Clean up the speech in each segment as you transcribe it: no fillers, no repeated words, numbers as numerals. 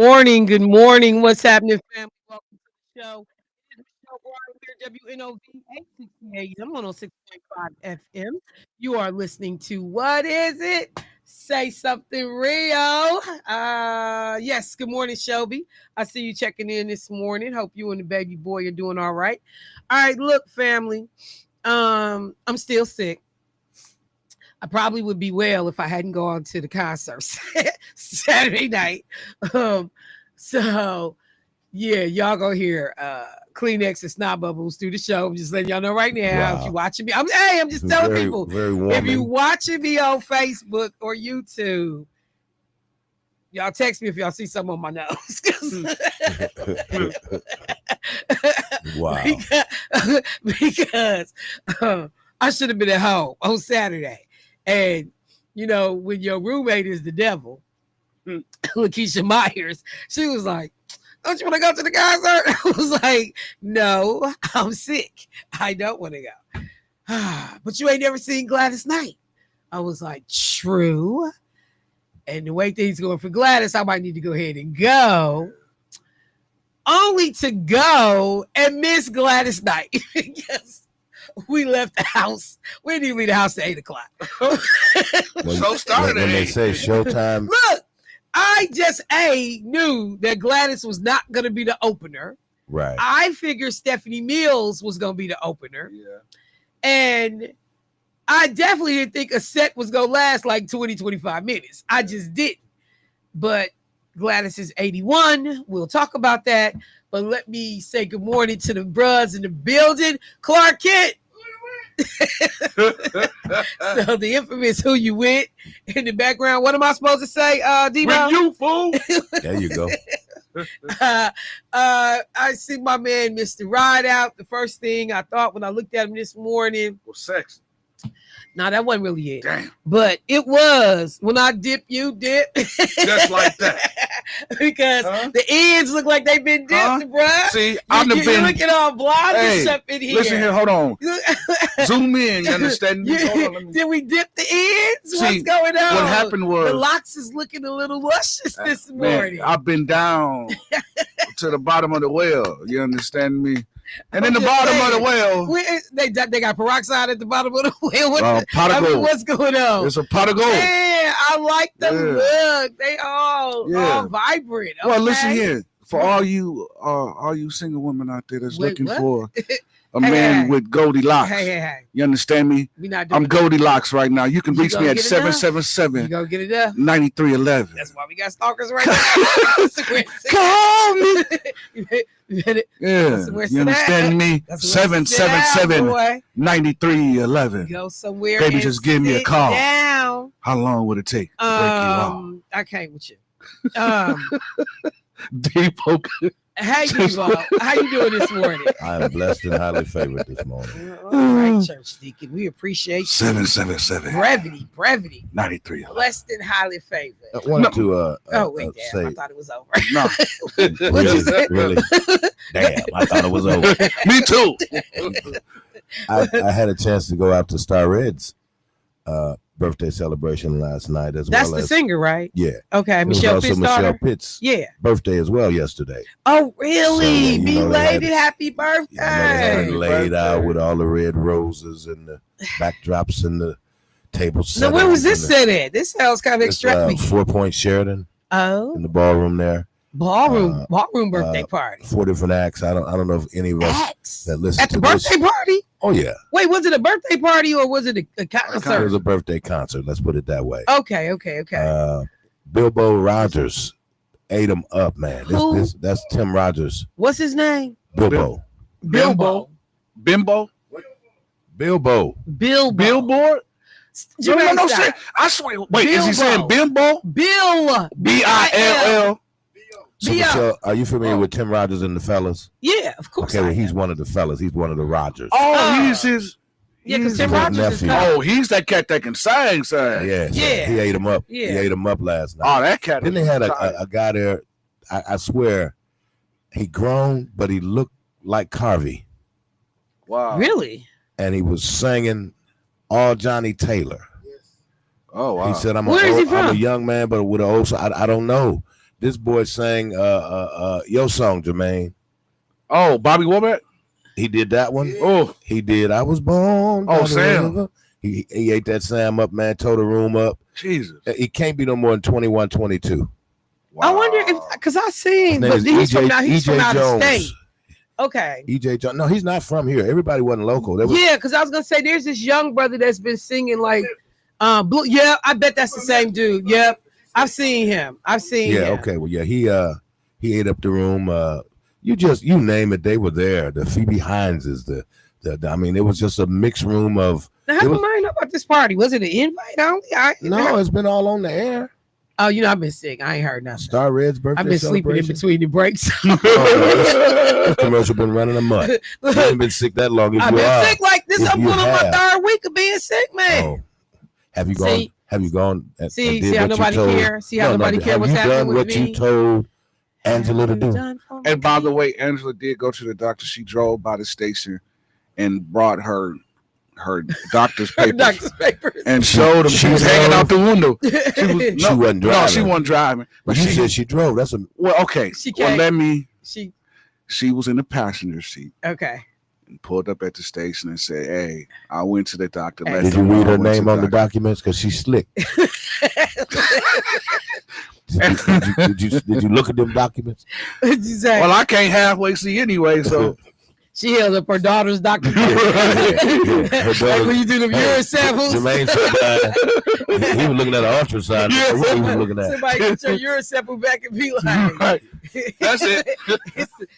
Morning, good morning. What's happening, family? Welcome to the show. It is Michelle Bryant here, WNOV 860 AM, 106.5 FM. You are listening to What Is It? Say Something Real. Yes, good morning, Shelby. I see you checking in this morning. Hope you and the baby boy are doing all right. All right, look, family. I'm still sick. I probably would be well if I hadn't gone to the concert Saturday night. Um, so yeah, y'all gonna hear Kleenex and snot bubbles through the show. I'm just letting y'all know right now. If you Wow. watching me, I'm just telling Very, people. very If you warming. watching me on Facebook or YouTube, y'all text me if y'all see something on my nose. Wow. because I should have been at home on Saturday. And you know, when your roommate is the devil, Lakeisha Myers, she was like, "Don't you want to go to the concert?" I was like, "No, I'm sick. I don't want to go." But you ain't never seen Gladys Knight. I was like, "True." And the way things going for Gladys, I might need to go ahead and go. Only to go and miss Gladys Knight. Yes. We left the house. We didn't even leave the house at 8:00. Show started when they at say 8. showtime, Look, I just knew that Gladys was not going to be the opener. right? I figured Stephanie Mills was going to be the opener. Yeah. And I definitely didn't think a set was going to last like 20, 25 minutes. I just didn't. But Gladys is 81. We'll talk about that. But let me say good morning to the bruhs in the building. Clark Kent. So the infamous Who You With in the background. What am I supposed to say, Dino? With you, fool. There you go. I see my man, Mr. Ride Out. The first thing I thought when I looked at him this morning, Was sexy. no, that wasn't really it. Damn. But it was when I dip, you dip. Just like that. Because the ends look like they've been dipped, bruh. See, I've You're been. looking all blondish Hey, up in here. Listen here, hold on. Zoom in. You understand me? Hold on, let me- Did we dip the ends? What's See, going on? What happened The was, locks is looking a little luscious this man, morning. I've been down to the bottom of the well. You understand me? And in the just bottom saying. of the well, They got peroxide at the bottom of the well. pot of gold. What's going on? It's a pot of gold. Man, I like the look. They all vibrant. Well, okay? listen here. For all you single women out there that's Wait, looking what? for a Hey, man hey. with Goldilocks. Hey. You understand me? We not doing I'm that. Goldilocks right now. You can You reach gonna me at get it done? You 777 gonna get it up? 9311. That's why we got stalkers right now. Call me. You better- Yeah. Go somewhere, You sit understand down. me? That's where sit down, 777 boy. 9311. Go somewhere. Baby, and just give me a sit call. Down. How long would it take to break you off? I can't with you. Deep poker. Hey, Devo, how you doing this morning? I am blessed and highly favored this morning. All right, Church Deacon, we appreciate you. 777 Brevity. 9311. Blessed and highly favored. I wanted to Oh, wait, damn, I say, thought it was over. No. What'd you say? really, damn, I thought it was over. Me too. I had a chance to go out to Star Red's birthday celebration last night as That's well the as singer, right? yeah. Okay, It was Michelle also Pitt's Michelle daughter. Pitt's Yeah. birthday as well yesterday. Oh, really? So, you know, they Belated had- happy birthday. I know they had it Hey. laid out Birthday. with all the red roses and the backdrops and the table set. Now, where was this set at? This sounds kind of extravagant. 4 Point Sheridan Oh, in the ballroom there. ballroom birthday party. 4 different acts. I don't know if any of us Acts that listen at the to birthday this. party. Oh yeah, Wait, was it a birthday party or was it a it concert? was a birthday concert. Let's put it that way. Okay. Bilbo Rogers ate him up, man. Who? That's Tim Rogers. What's his name? Bilbo. Bimbo. Bilbo. Billboard? No, stop. shit. I swear. Wait, is he Bilbo. saying Bimbo? Bill. Bill. So, Yeah. Michelle, are you familiar with Tim Rogers and the fellas? Yeah, of course. Okay, well, I he's am. one of the fellas. He's one of the Rogers. Oh, he's his. Yeah, because Tim his Rogers is nephew. coming. Oh, he's that cat that can sing. Yeah, so Yeah. he ate him up. Yeah. He ate him up last night. Oh, that cat. Then they had a guy there. I swear, he grown, but he looked like Carvey, Wow. Really? and he was singing all Johnny Taylor. Oh, wow. He said, "I'm Where is he I'm a from? young man, but with an old. So I don't know, this boy sang your song, Jermaine. Oh, Bobby Womack. He did that one. Oh, He did. I was born. Oh, by the Sam. river. He ate that Sam up, man. Tore the room up. Jesus. He can't be no more than 21, 22. Wow. I wonder if because I His seen, name but is he's from EJ out of Jones. state. Okay. EJ Jones. No, he's not from here. Everybody wasn't local. Yeah, because I was gonna say there's this young brother that's been singing like blue. Yeah, I bet that's the same dude. Yep. I've seen him. Yeah, okay. Well, yeah, he ate up the room. You name it, they were there. The Phoebe Hineses, I mean, it was just a mixed room of. Now, how come I know about this party? Was it an invite only? No, it's been all on the air. Oh, I've been sick. I ain't heard nothing. Star Red's birthday. I've been sleeping in between the breaks. This commercial been running a month. You haven't been sick that long. I've been sick like this. I'm going on my third week of being sick, man. Oh. Have you gone? Have you gone? See how nobody cares. See how nobody cares what's happening with me. Have you done what you told Angela to do? And by the way, Angela did go to the doctor. She drove by the station and brought her doctor's papers, and showed them. She was hanging out the window. She wasn't driving. No, she wasn't driving. But she said she drove. That's okay. She was in the passenger seat. Okay. And pulled up at the station and said, "Hey, I went to the doctor." Did you read her name on the documents? Because she's slick. Did you look at them documents? Well, I can't halfway see anyway, so. She held up her daughter's doctor. Like when you do the urine samples. Jermaine said he was looking at an ultrasound. Yeah, what he was looking at. Somebody get your urine sample back and be like, right. That's it.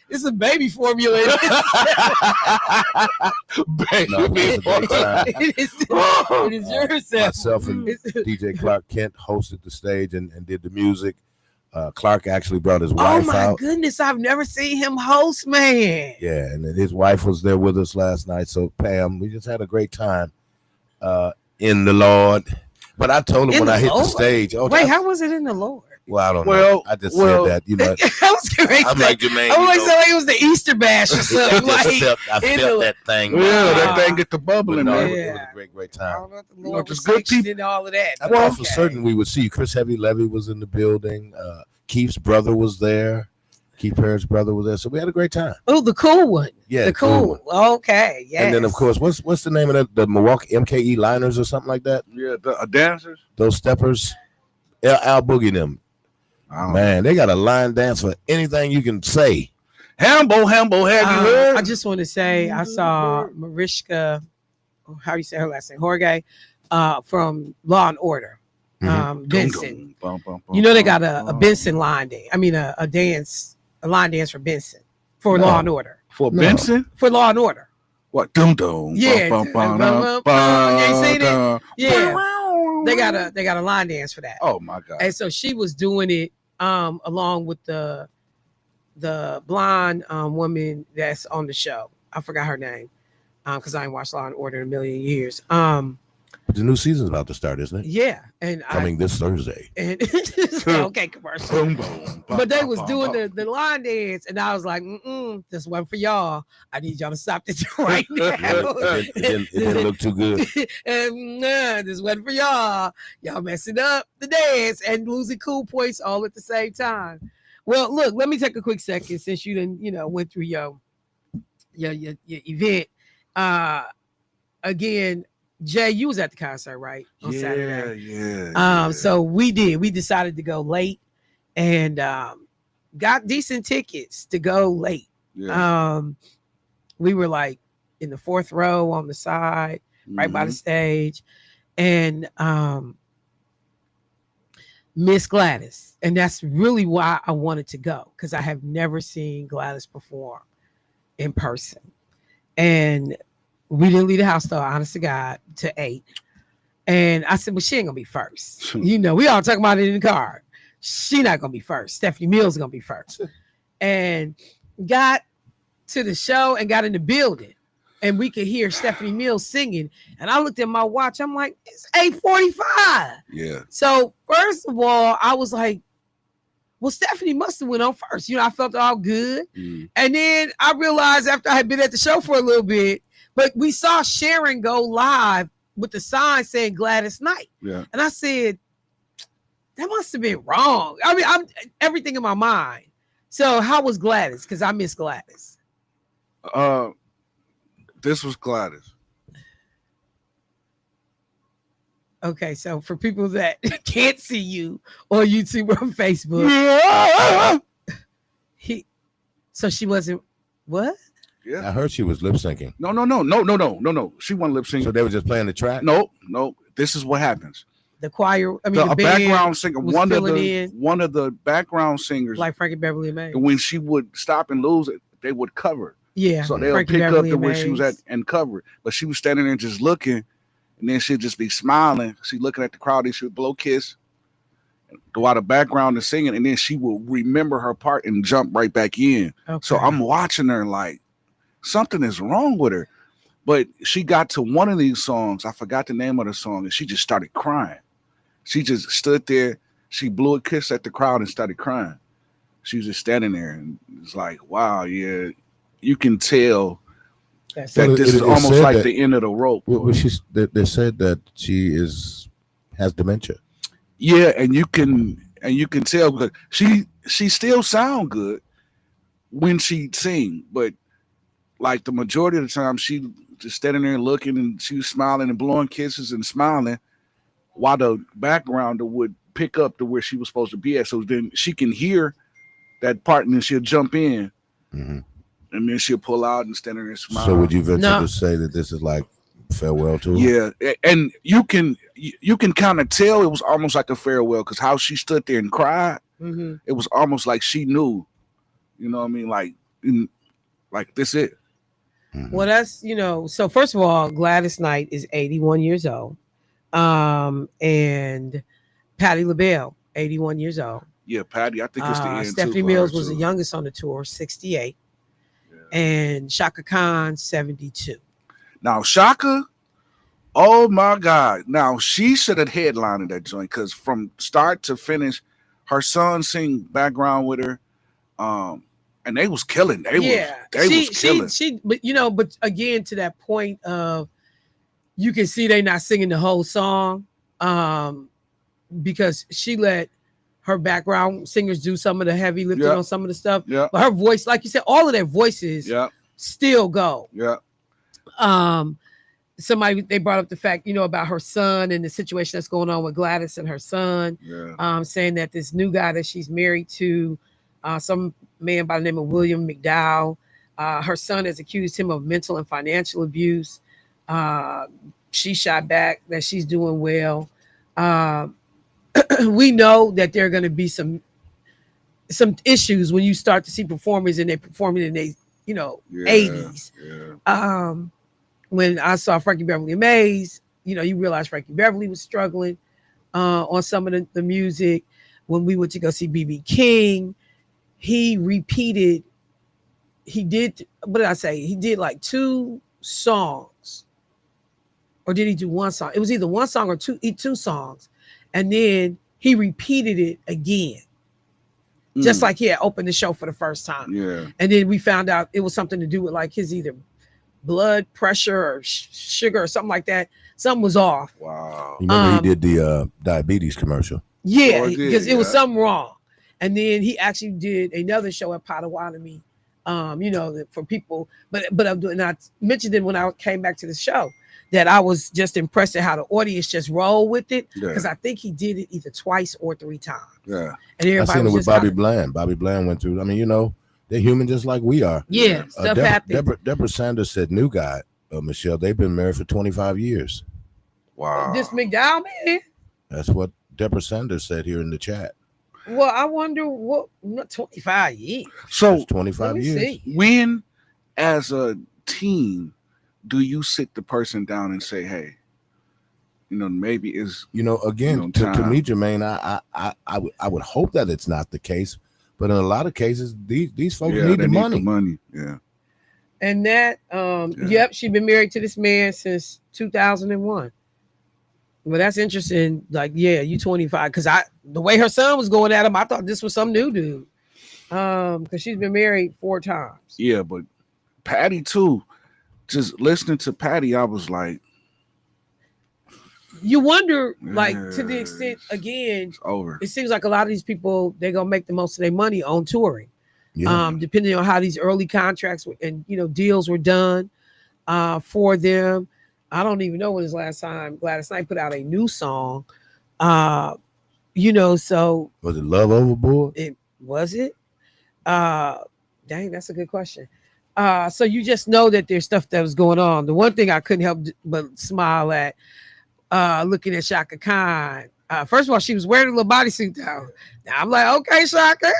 It's a baby formula. It is urine sample. Myself and DJ Clark Kent hosted the stage and did the music. Clark actually brought his wife out. Oh my goodness, I've never seen him host, man. Yeah, and then his wife was there with us last night. So Pam, we just had a great time in the Lord. But I told him when I hit the stage. Wait, how was it in the Lord? Well, I don't know. I just said that, I'm like Jermaine. I'm like, so it was the Easter bash or something. I felt that thing. Yeah, that thing get the bubbling. No, it was a great time. Just good people and all of that. I thought for certain we would see Chris Heavy Levy was in the building. Keith's brother was there. Keith Parrish brother was there. So we had a great time. Oh, the cool one. Yeah, the cool one. Okay, yeah. And then of course, what's the name of that? The Milwaukee MKE Liners or something like that? Yeah, the dancers. Those steppers. Al Boogie them. Man, they got a line dance for anything you can say. Hambo, have you heard? I just want to say I saw Mariska, how you say her last name, Jorge, from Law and Order. Benson. You know they got a Benson line dance. I mean a line dance for Benson for Law and Order. For Benson? For Law and Order. What? Dum. Yeah. You ain't seen it? Yeah. They got a line dance for that. Oh my God. And so she was doing it along with the blonde woman that's on the show. I forgot her name because I ain't watched Law and Order in a million years. But the new season's about to start, isn't it? Yeah, and coming this Thursday. And okay, commercial. But they was doing the line dance, and I was like, this one for y'all. I need y'all to stop this right now. It didn't look too good. And this one for y'all. Y'all messing up the dance and losing cool points all at the same time. Well, look, let me take a quick second since you didn't, went through your event. Again, Jay, you was at the concert, right? On Saturday. Yeah. So we decided to go late and got decent tickets to go late. Yeah. We were like in the fourth row on the side, right by the stage. And Miss Gladys. And that's really why I wanted to go, because I have never seen Gladys perform in person. And we didn't leave the house though, honest to God, to 8. And I said, well, she ain't gonna be first. We all talking about it in the car. She not gonna be first. Stephanie Mills gonna be first. And got to the show and got in the building. And we could hear Stephanie Mills singing. And I looked at my watch. I'm like, it's 8:45. Yeah. So first of all, I was like, well, Stephanie must have went on first. I felt all good. And then I realized after I had been at the show for a little bit, but we saw Sharon go live with the sign saying Gladys Knight. Yeah. And I said, That must have been wrong. I mean, I'm everything in my mind. So how was Gladys? Because I miss Gladys. This was Gladys. Okay, so for people that can't see you on YouTube or Facebook, so she wasn't what? Yeah, I heard she was lip syncing. No. She wasn't lip syncing. So they were just playing the track. No. This is what happens. The choir, I mean, the background singer, one of the background singers, like Frankie Beverly and Maze. When she would stop and lose it, they would cover. Yeah, so they'll pick up to where she was at and cover it. But she was standing there just looking, and then she'd just be smiling. She looking at the crowd, and she would blow kiss while the background is singing, and then she will remember her part and jump right back in. Okay. So I'm watching her like something is wrong with her. But she got to one of these songs, I forgot the name of the song, and she just started crying. She just stood there. She blew a kiss at the crowd and started crying. She was just standing there, and it's like, wow, yeah, you can tell that this is almost like the end of the rope. Well, they said that she has dementia. Yeah, and you can tell because she still sound good when she sing, but like the majority of the time she just standing there looking, and she was smiling and blowing kisses and smiling, while the backgrounder would pick up to where she was supposed to be at. So then she can hear that part, and then she'll jump in, and then she'll pull out and stand there and smile. So would you venture to say that this is like farewell to her? Yeah, and you can kind of tell it was almost like a farewell because how she stood there and cried, it was almost like she knew, you know what I mean? Like this it. Well, that's, so first of all, Gladys Knight is 81 years old. And Patti LaBelle, 81 years old. Yeah, Patti, I think it's the end. Stephanie Mills was the youngest on the tour, 68. Yeah. And Shaka Khan, 72. Now, Shaka, oh my God. Now, she should have headlined that joint because from start to finish, her son sing background with her. And they was killing. They was killing. But again, to that point of, you can see they not singing the whole song because she let her background singers do some of the heavy lifting on some of the stuff. Yeah. But her voice, like you said, all of their voices still go. Yeah. They brought up the fact, about her son and the situation that's going on with Gladys and her son. Yeah. Saying that this new guy that she's married to, some man by the name of William McDowell, her son has accused him of mental and financial abuse. She shot back that she's doing well. We know that there are going to be some issues when you start to see performers and they performing in their 80s. Yeah. When I saw Frankie Beverly and Maze, you realize Frankie Beverly was struggling on some of the music. When we went to go see BB King, he did like 2 songs. Or did he do 1 song? It was either 1 song or two songs. And then he repeated it again. Just like he had opened the show for the first time. Yeah. And then we found out it was something to do with like his either blood pressure or sugar or something like that. Something was off. Wow. You remember he did the diabetes commercial? Yeah, because it was something wrong. And then he actually did another show at Potawatomi, for people. But I mentioned it when I came back to the show, that I was just impressed at how the audience just rolled with it, because I think he did it either twice or 3 times. Yeah, and everybody I seen it with Bobby Bland. Bobby Bland went through. I mean, they're human just like we are. Yeah, stuff happens. Deborah Sanders said, "New guy, Michelle. They've been married for 25 years." Wow. This McDowell man. That's what Deborah Sanders said here in the chat. Well, I wonder what 25 years. So that's 25 years. See. When, as a team, do you sit the person down and say, "Hey, maybe is again to me, Jermaine, I would hope that it's not the case, but in a lot of cases, these folks need the money. Money, yeah. And that, yep, she's been married to this man since 2001. Well, that's interesting. Like, yeah, you 25, because the way her son was going at him, I thought this was some new dude. Because she's been married 4 times. Yeah, but Patti too. Just listening to Patti, I was like, you wonder, like, to the extent, again, it's over. It seems like a lot of these people, they're gonna make the most of their money on touring. Yeah. Depending on how these early contracts and deals were done for them. I don't even know when was last time Gladys Knight put out a new song. So Was it Love Overboard? it was it. Dang, that's a good question. So you just know that there's stuff that was going on. The one thing I couldn't help but smile at, looking at Shaka Khan. First of all, she was wearing a little bodysuit though. Now I'm like, okay, Shaka.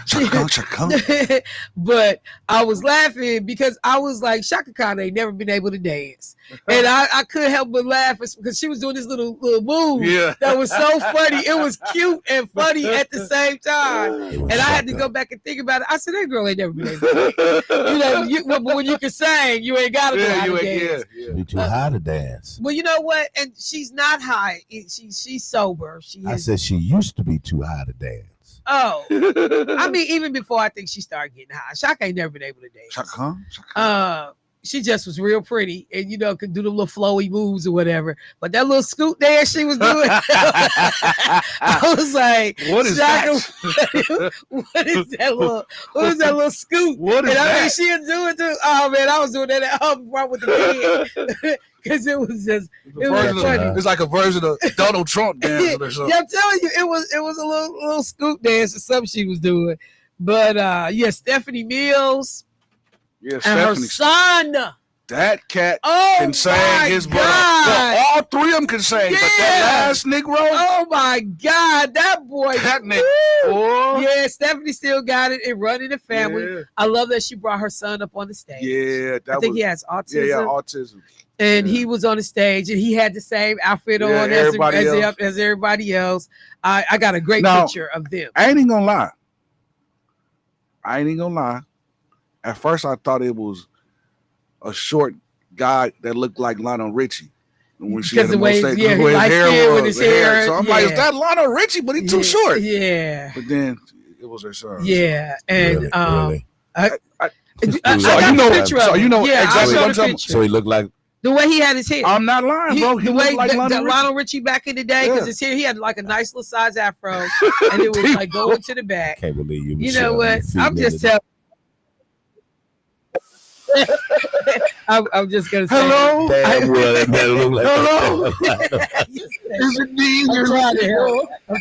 Shaka. But I was laughing because I was like, Shaka Khan ain't never been able to dance. And I couldn't help but laugh because she was doing this little move that was so funny. It was cute and funny at the same time. And I had to go back and think about it. I said, that girl ain't never been able to dance. But when you can sing, you ain't got to know how to dance. Be too high to dance. Well, you know what? And she's not high. She's sober. I said she used to be too high to dance. Oh, I mean, even before I think she started getting high, Shaka ain't never been able to dance. Shaka. She just was real pretty and could do the little flowy moves or whatever. But that little scoot dance she was doing, I was like, what is Shaka, that? what is that little scoot? What is that? I mean, she'll do it too. Oh man, I was doing that at home right with the kid. Because it was just, it was funny. It's like a version of Donald Trump dancing or something. Yeah, I'm telling you, it was a little scoop dance or something she was doing. But Stephanie Mills and her son. That cat can sing his butt off. Well, all three of them can sing, but that last Negro. Oh my God, that boy. That nigga. Yeah, Stephanie still got it and running the family. Yeah. I love that she brought her son up on the stage. Yeah, I think he has autism. Yeah, autism. And he was on the stage and he had the same outfit on as everybody else. I got a great picture of them. I ain't gonna lie. At first, I thought it was a short guy that looked like Lionel Richie. When she had him on stage, his hair. So I'm like, is that Lionel Richie? But he's too short. Yeah. But then it was her son. Yeah. And really? So you know exactly what I'm talking about. So he looked like the way he had his hair. I'm not lying, bro. The way like Lionel Richie back in the day, because his hair, he had like a nice little size afro, and it was like going to the back. I can't believe you. You know what? I'm just telling. I'm just gonna say hello. Damn well, that man look like hello. Is it me? I'm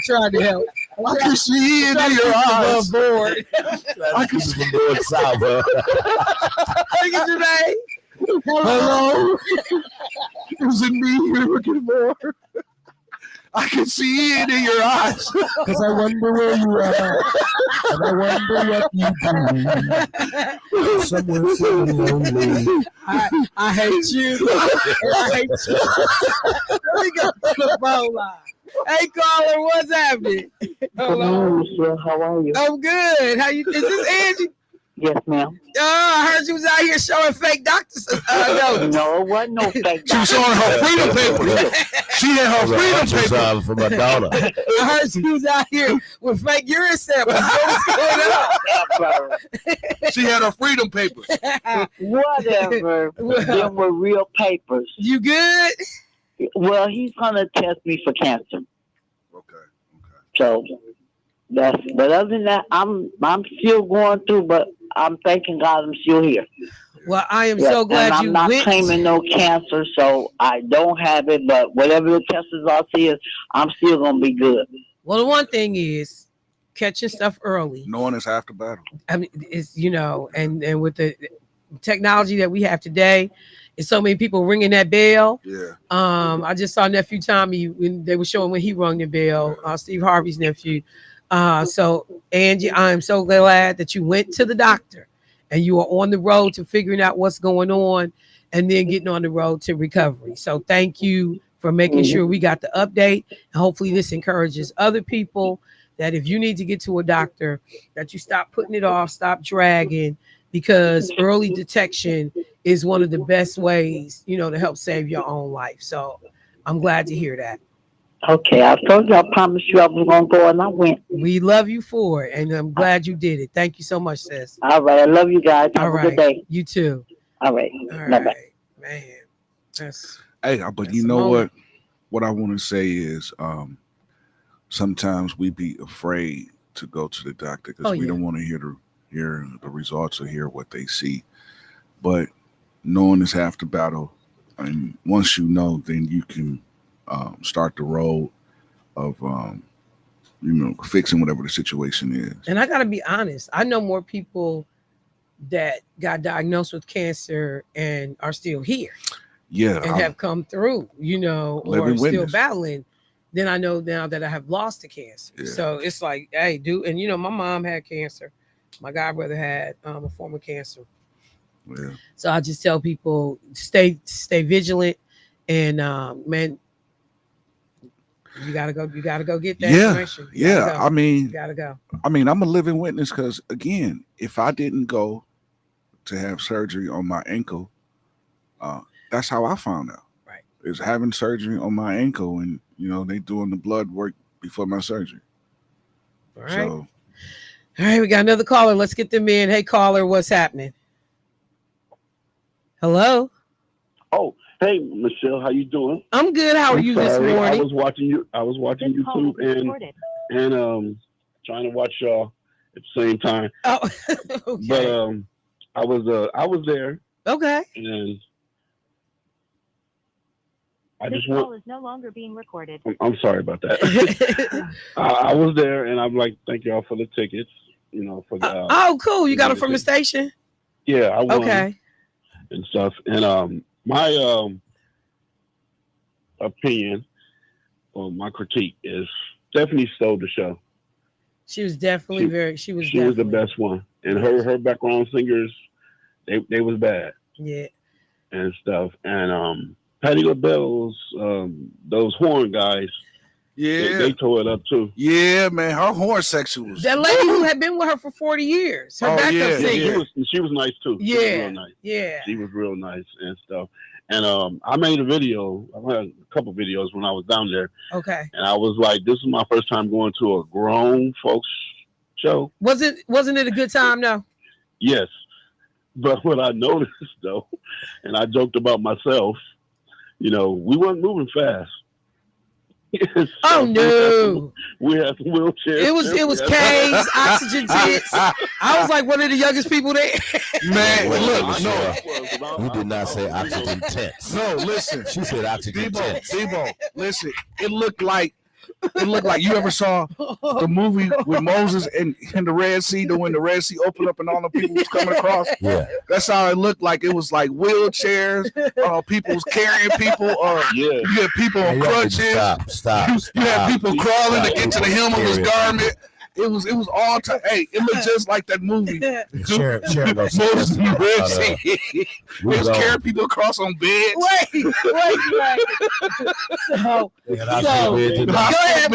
trying to help. I can see it in your eyes. I can see it going south. Look at your name. Hello. Is it me you're looking for? I can see it in your eyes. Because I wonder where you are. And I wonder what you do. Somewhere so lonely. I hate you. I hate you. Let me go to the phone line. Hey, caller, what's happening? Hello, Michelle. How are you? I'm good. How you? Is this Angie? Yes, ma'am. I heard you was out here showing fake doctors. No, it wasn't no fake doctor. She was showing her freedom papers. She had her freedom papers for my daughter. I heard she was out here with fake urine samples. What's going on? She had her freedom papers. Whatever. Them were real papers. You good? Well, he's gonna test me for cancer. Okay. So but other than that, I'm still going through, but I'm thanking God I'm still here. Well, I am so glad and you I'm went. not claiming no cancer, so I don't have it, but whatever the test results is, I'm still gonna be good. Well, the one thing is catching stuff early. Knowing it's half the battle. I mean, it's and with the technology that we have today, it's so many people ringing that bell. Yeah. I just saw nephew Tommy when they were showing when he rung the bell. Steve Harvey's nephew. So Angie, I am so glad that you went to the doctor and you are on the road to figuring out what's going on and then getting on the road to recovery. So thank you for making sure we got the update. And hopefully this encourages other people that if you need to get to a doctor, that you stop putting it off, stop dragging, because early detection is one of the best ways, to help save your own life. So I'm glad to hear that. Okay, I told you, I promised you I was going to go, and I went. We love you for it, and I'm glad you did it. Thank you so much, sis. All right, I love you guys. Have a good day. You too. All right. All Bye-bye. right. Man, that's but you know what? what I want to say is, sometimes we be afraid to go to the doctor because we don't want to hear the results or hear what they see. But knowing is half the battle, and once you know, then you can start the road of fixing whatever the situation is. And I gotta be honest, I know more people that got diagnosed with cancer and are still here. Yeah, and have come through, or still battling. Then I know now that I have lost to cancer. Yeah. So it's like, hey, dude, and my mom had cancer. My godbrother had a form of cancer. Yeah. So I just tell people stay vigilant, and man, you gotta go get that information. You gotta go. I mean, I'm a living witness because again, if I didn't go to have surgery on my ankle, that's how I found out. Right. Is having surgery on my ankle, and they doing the blood work before my surgery. All right. All right, we got another caller. Let's get them in. Hey, caller, what's happening? Hello. Oh, hey, Michelle, how you doing? I'm good. How are you this morning? I was watching YouTube and trying to watch y'all at the same time. Oh, okay. But I was there. Okay. And This call is no longer being recorded. I'm sorry about that. I was there, and I'm like, thank y'all for the tickets. For the, oh, cool! You got them from the station? Yeah, I won. Okay. And stuff, and my opinion or my critique is Stephanie stole the show. She was definitely She was the best one, and her background singers, they was bad. Yeah. And stuff, and Patti LaBelle's those horn guys, they tore it up too. Yeah, man, her horn section was that lady who had been with her for 40 years. Her backup singer. She was nice too. Yeah, she was real nice. Yeah, she was real nice and stuff. And I made a video. I had a couple videos when I was down there. Okay. And I was like, this is my first time going to a grown folks show. Wasn't it a good time? No. Yes, but what I noticed though, and I joked about myself. We weren't moving fast. Oh no! We had some wheelchairs. It was K's, oxygen tents. I was like one of the youngest people there. Man, look, no, you did not say oxygen tents. No, listen, she said oxygen tents. Debo, listen, it looked like you ever saw the movie with Moses in the Red Sea, when the Red Sea opened up and all the people was coming across. Yeah, that's how it looked like. It was like wheelchairs. People was carrying people. You had people on crutches. Stop. You had people crawling to get to the hem of his garment. It was all time. Hey, it looked just like that movie. Sharon Moses in the Red Sea. It was carrying people across on beds. Wait. So go ahead,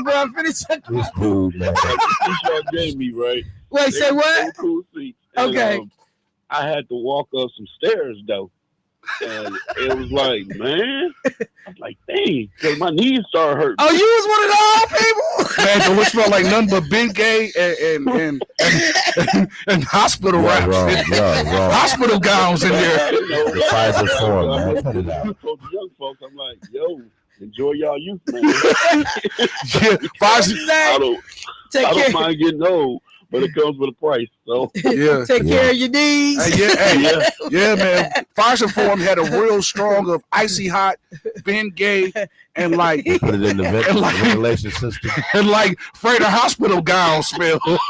bro. Finish up. This food, man. Y'all gave me right. Wait, say what? Cool seats. Okay. And, I had to walk up some stairs though. And it was like, man, I was like, dang, because my knees started hurting. Oh, you was one of those people? Man, so it smelled like nothing but Bengay and hospital wraps. Wrong. Hospital gowns in there. The Pfizer form, man. Cut it out. Young folks, I'm like, yo, enjoy y'all youth, man. Pfizer. I don't mind getting old. But it comes with a price, so take care of your knees. Yeah, man. Pfizer form had a real strong of icy hot, Bengay, and like put it in the ventilation system, and like freighter hospital gown smell. Thank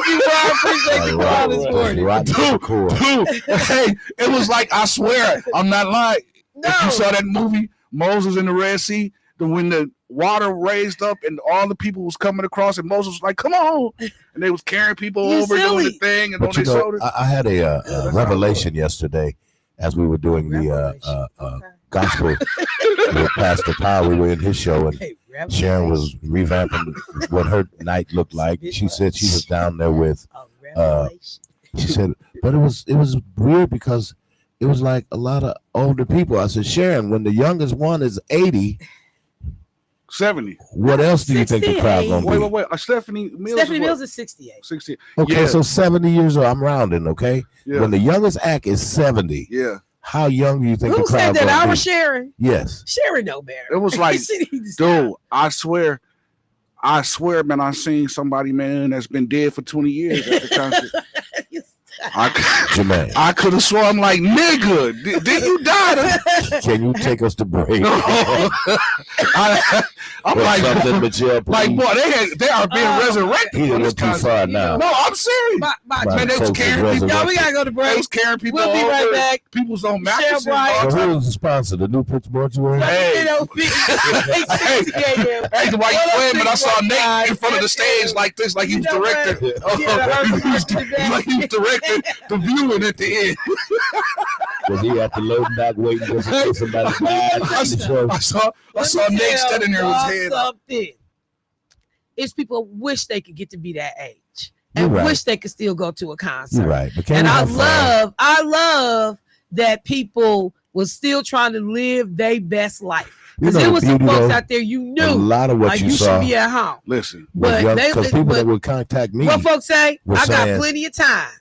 you, bro. I appreciate you calling this morning. Dude, hey, it was like, I swear, I'm not lying. No. If you saw that movie, Moses in the Red Sea, when the water raised up and all the people was coming across, and Moses was like, come on, and they was carrying people over doing the thing, and on their shoulders. I had a revelation yesterday as we were doing the gospel with Pastor Powell. We were in his show, and Sharon was revamping what her night looked like. She said she was down there with she said, but it was weird because it was like a lot of older people. I said, Sharon, when the youngest one is 80, 70. What else do you think the crowd gonna be? Wait. Stephanie Mills is 68. 68. Okay, so 70 years old. I'm rounding. Okay, yeah. When the youngest act is 70, How young do you think Who the crowd said that? gonna I be? was Sharon. Yes. Sharon no better. It was like, dude, I swear, man, I seen somebody, man, that's been dead for 20 years at the concert. I could have sworn, I'm like, nigga, did you die? Can you take us to break? No. I'm like, Michelle, like, boy, they are being resurrected. He went too far now. No, I'm serious. Man, they was carrying people. Y'all, we gotta go to break. They was carrying people. We'll be right back. People's on mattresses. So who was the sponsor? The new Pittsburgh you were? Hey, why you playing? But I saw Nate in front of the stage like this, like he was directing. Like he was directing the viewing at the end. Was he at the loading dock waiting for somebody to die? I saw Nate standing there with his head up. It's people wish they could get to be that age and right. wish they could still go to a concert. You're right. And I love that people was still trying to live their best life. Because there was some folks out there you knew. A lot of what like you saw. Should be at home. Listen, but because people that would contact me. What folks say? I got plenty of time.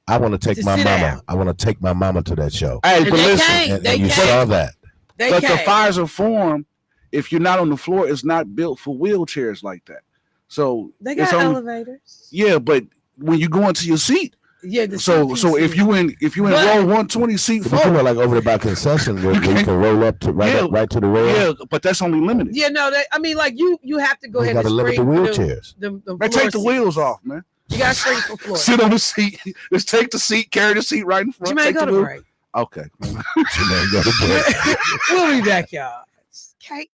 I want to take my mama. I want to take my mama to that show. Hey, but listen, and you saw that. But the Pfizer Forum, if you're not on the floor, it's not built for wheelchairs like that. So they got elevators. Yeah, but when you go into your seat, yeah. So if you in row 120 seat 4, like over by concession where you can roll up to right to the rail. Yeah, but that's only limited. Yeah, no, I mean, like you have to go ahead and limit the wheelchairs. They take the wheels off, man. You got straight for floor. Sit on the seat. Just take the seat, carry the seat right in front. Jermaine, go to break. Okay. Jermaine, go to break. We'll be back, y'all. Okay.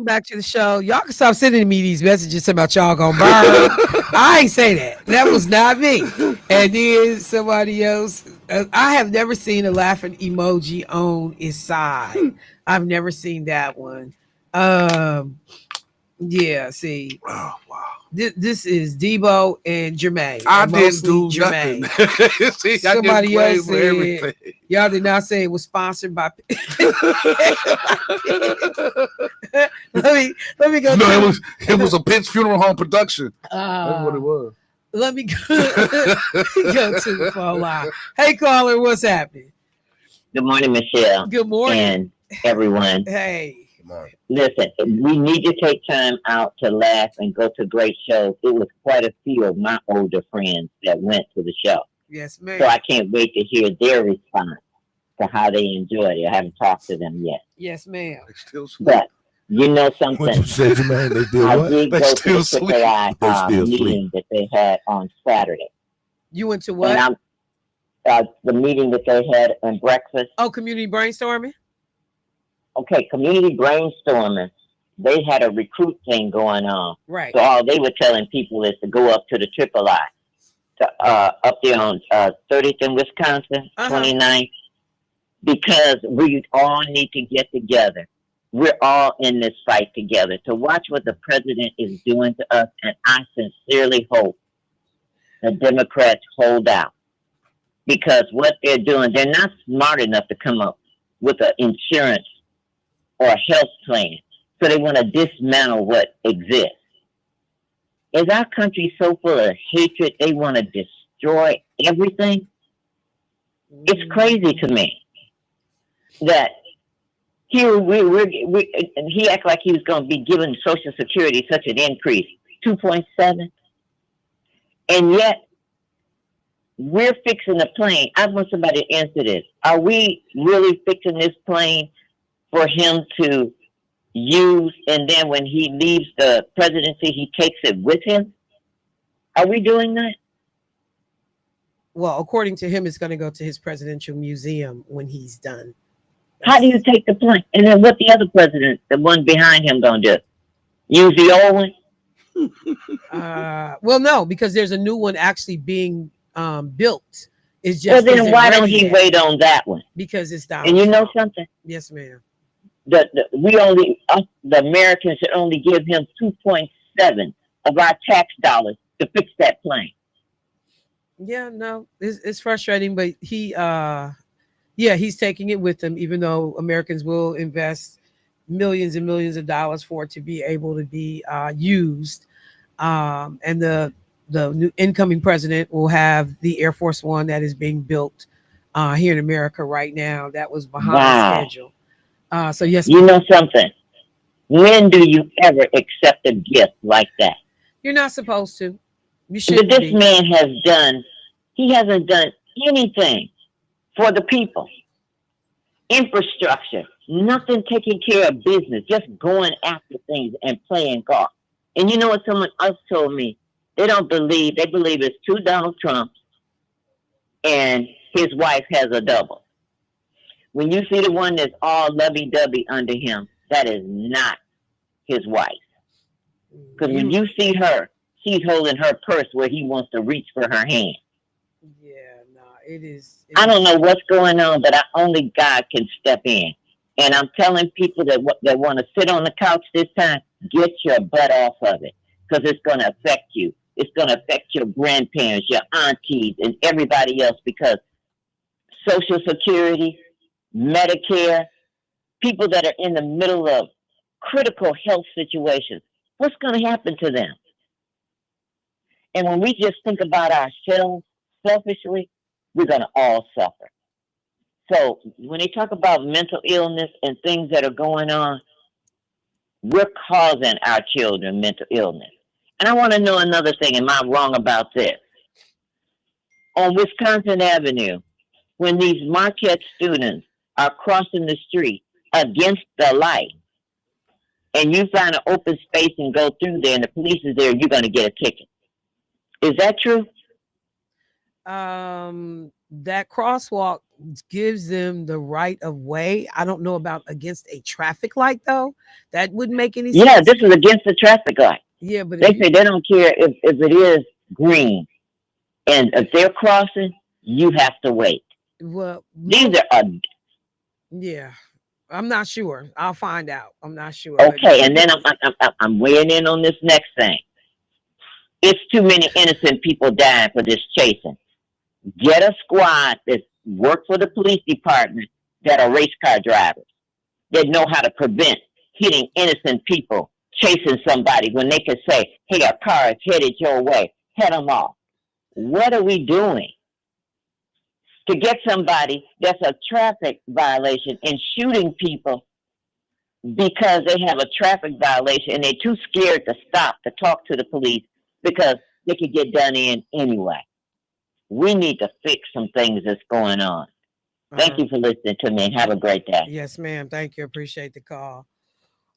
Back to the show. Y'all can stop sending me these messages about y'all gonna burn. I ain't say that. That was not me. And then somebody else. I have never seen a laughing emoji on his side. I've never seen that one. Yeah. See. Oh wow. This is Debo and Jermaine. I and didn't do Jermaine. nothing. See, Somebody I else said, y'all did not say it was sponsored by. let me go. No, it was a Pitts Funeral Home production. That's what it was. Let me go, go to the phone line. Hey, caller, what's happening? Good morning, Michelle. Good morning, and everyone. Hey. Listen, we need to take time out to laugh and go to great shows. It was quite a few of my older friends that went to the show. Yes, ma'am. So I can't wait to hear their response to how they enjoyed it. I haven't talked to them yet. Yes, ma'am. But you know something? What you said, Jermaine, they did I what? did They go to still the sleep. AAI meeting that they had on Saturday. You went to what? And the meeting that they had on breakfast. Oh, community brainstorming? Okay, community brainstorming. They had a recruit thing going on. Right. So all they were telling people is to go up to the III, up there on 30th in Wisconsin, 29th, because we all need to get together. We're all in this fight together to watch what the president is doing to us. And I sincerely hope the Democrats hold out, because what they're doing, they're not smart enough to come up with an insurance or a health plan. So they want to dismantle what exists. Is our country so full of hatred they want to destroy everything? It's crazy to me that here he acted like he was going to be giving Social Security such an increase, 2.7, and yet we're fixing a plane. I want somebody to answer this. Are we really fixing this plane for him to use, and then when he leaves the presidency, he takes it with him? Are we doing that? Well, according to him, it's going to go to his presidential museum when he's done. How do you take the plane? And then what the other president, the one behind him, gonna do? Use the old one? Well, no, because there's a new one actually being built. It's just. Well, then why don't he wait on that one? Because it's down. And you know something? Yes, ma'am. The Americans should only give him 2.7 of our tax dollars to fix that plane. Yeah, no, it's frustrating, but he's taking it with him, even though Americans will invest millions and millions of dollars for it to be able to be used. And the new incoming president will have the Air Force One that is being built here in America right now. That was behind schedule. So yes, you know something. When do you ever accept a gift like that? You're not supposed to. You should. But this man hasn't done anything for the people. Infrastructure, nothing taking care of business, just going after things and playing golf. And you know what someone else told me? They believe it's two Donald Trumps and his wife has a double. When you see the one that's all lovey-dovey under him, that is not his wife. Because when you see her, she's holding her purse where he wants to reach for her hand. Yeah, no, it is. I don't know what's going on, but only God can step in. And I'm telling people that want to sit on the couch this time, get your butt off of it, because it's going to affect you. It's going to affect your grandparents, your aunties, and everybody else, because Social Security, Medicare, people that are in the middle of critical health situations, what's going to happen to them? And when we just think about ourselves selfishly, we're going to all suffer. So when they talk about mental illness and things that are going on, we're causing our children mental illness. And I want to know another thing. Am I wrong about this? On Wisconsin Avenue, when these Marquette students are crossing the street against the light, and you find an open space and go through there and the police is there, you're going to get a ticket. Is that true? that crosswalk gives them the right of way. I don't know about against a traffic light though. That wouldn't make any Yeah, sense. this is against the traffic light. Yeah, but They say they don't care if it is green. And if they're crossing, you have to wait. well, These are yeah, I'm not sure. I'll find out. I'm not sure, but okay. And then I'm weighing in on this next thing. It's too many innocent people dying for this chasing. Get a squad that work for the police department that are race car drivers that know how to prevent hitting innocent people chasing somebody when they could say, "Hey, a car is headed your way. Head them off." What are we doing to get somebody that's a traffic violation and shooting people because they have a traffic violation and they're too scared to stop to talk to the police because they could get done in anyway? We need to fix some things that's going on. Thank you for listening to me and have a great day. Yes, ma'am. Thank you. Appreciate the call.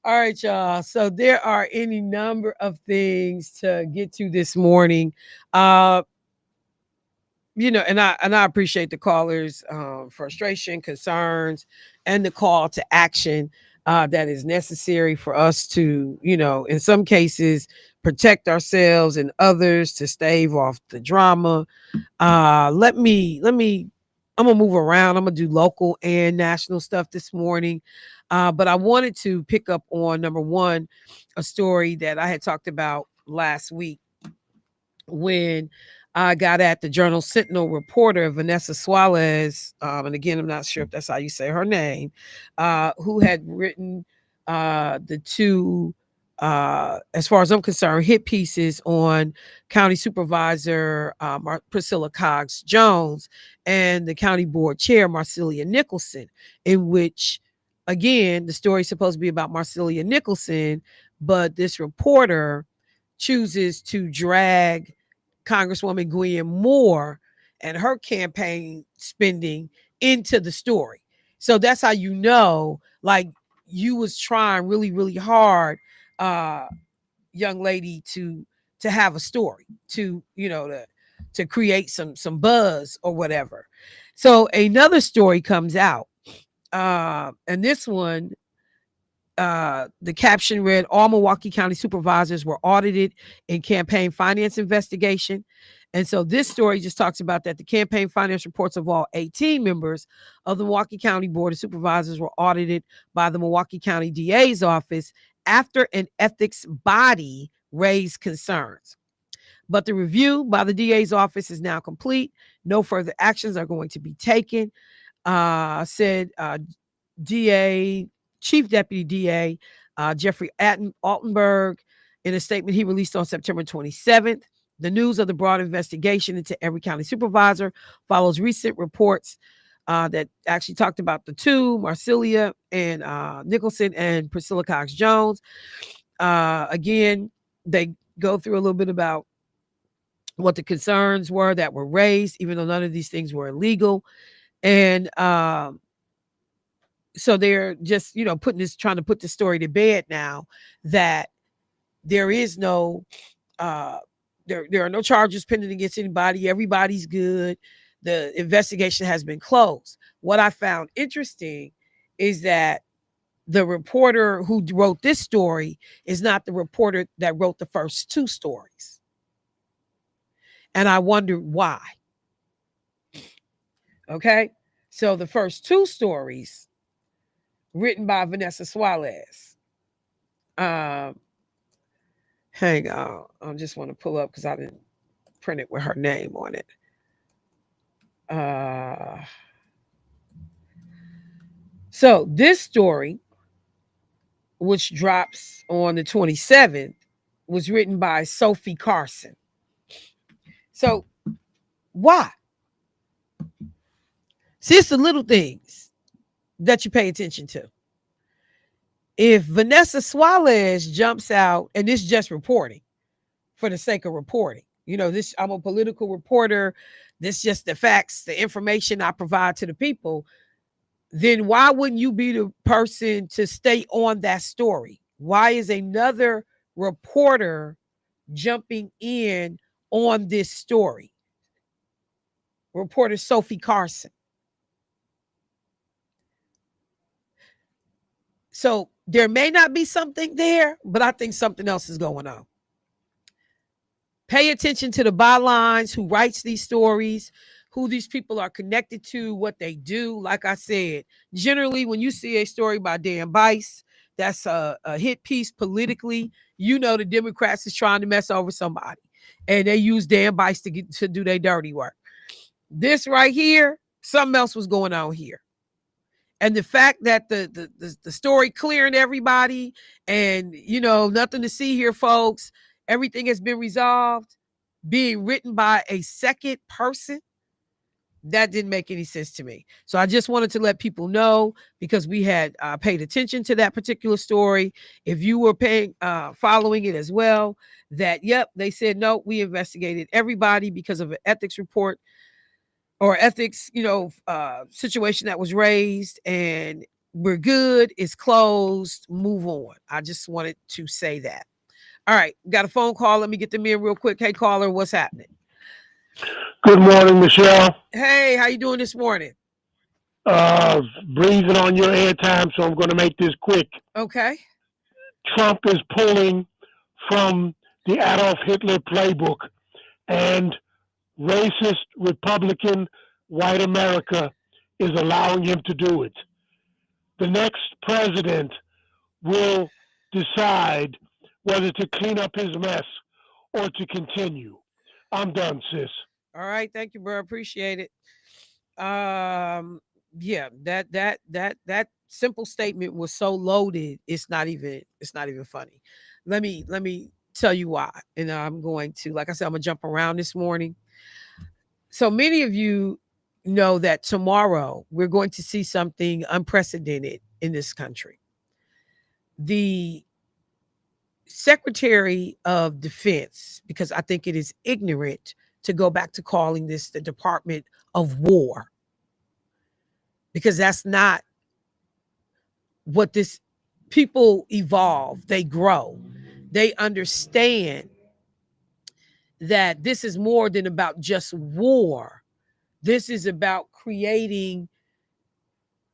All right, y'all. So there are any number of things to get to this morning. And I appreciate the callers' frustration, concerns, and the call to action that is necessary for us to, in some cases, protect ourselves and others to stave off the drama. Let me. I'm gonna move around. I'm gonna do local and national stuff this morning, but I wanted to pick up on number one, a story that I had talked about last week when I got at the Journal Sentinel reporter Vanessa Suarez, and again, I'm not sure if that's how you say her name, who had written the two, as far as I'm concerned, hit pieces on County Supervisor Priscilla Cogs Jones and the County Board Chair Marcelia Nicholson, in which, again, the story is supposed to be about Marcelia Nicholson, but this reporter chooses to drag Congresswoman Gwen Moore and her campaign spending into the story. So that's how like you was trying really, really hard, young lady, to have a story, to create some buzz or whatever. So another story comes out, and this one, the caption read, "All Milwaukee County supervisors were audited in campaign finance investigation." And so this story just talks about that the campaign finance reports of all 18 members of the Milwaukee County Board of Supervisors were audited by the Milwaukee County DA's office after an ethics body raised concerns. But the review by the DA's office is now complete. No further actions are going to be taken, said DA, Chief Deputy DA Jeffrey Altenberg, in a statement he released on September 27th. The news of the broad investigation into every county supervisor follows recent reports that actually talked about the two, Marcelia and Nicholson and Priscilla Cox Jones. Again, they go through a little bit about what the concerns were that were raised, even though none of these things were illegal. And so they're just, trying to put the story to bed now that there is no, there are no charges pending against anybody. Everybody's good. The investigation has been closed. What I found interesting is that the reporter who wrote this story is not the reporter that wrote the first two stories. And I wondered why. Okay. So the first two stories written by Vanessa Suarez. Hang on. I just want to pull up because I didn't print it with her name on it. So this story, which drops on the 27th, was written by Sophie Carson. So why? See, it's the little things that you pay attention to. If Vanessa Suarez jumps out, and this is just reporting for the sake of reporting, this, I'm a political reporter, this is just the facts, the information I provide to the people, then why wouldn't you be the person to stay on that story? Why is another reporter jumping in on this story? reporter Sophie Carson. So there may not be something there, but I think something else is going on. Pay attention to the bylines, who writes these stories, who these people are connected to, what they do. Like I said, generally, when you see a story by Dan Bice, that's a hit piece politically, you know the Democrats is trying to mess over somebody. And they use Dan Bice to do their dirty work. This right here, something else was going on here. And the fact that the story clearing everybody and, nothing to see here, folks, everything has been resolved, being written by a second person, that didn't make any sense to me. So I just wanted to let people know, because we had paid attention to that particular story. If you were following it as well, that, yep, they said, no, we investigated everybody because of an ethics report or ethics, situation that was raised, and we're good. It's closed. Move on. I just wanted to say that. All right. Got a phone call. Let me get them in real quick. Hey, caller, what's happening? Good morning, Michelle. Hey, how you doing this morning? Breathing on your airtime, so I'm going to make this quick. Okay. Trump is pulling from the Adolf Hitler playbook, and racist Republican white America is allowing him to do it. The next president will decide whether to clean up his mess or to continue. I'm done, sis. All right, thank you, bro. Appreciate it. Yeah, that simple statement was so loaded. It's not even funny. Let me tell you why. And I'm going to, like I said, I'm gonna jump around this morning. So many of you know that tomorrow we're going to see something unprecedented in this country. The Secretary of Defense, because I think it is ignorant to go back to calling this the Department of War, because that's not what this people evolve. They grow. They understand that this is more than about just war. This is about creating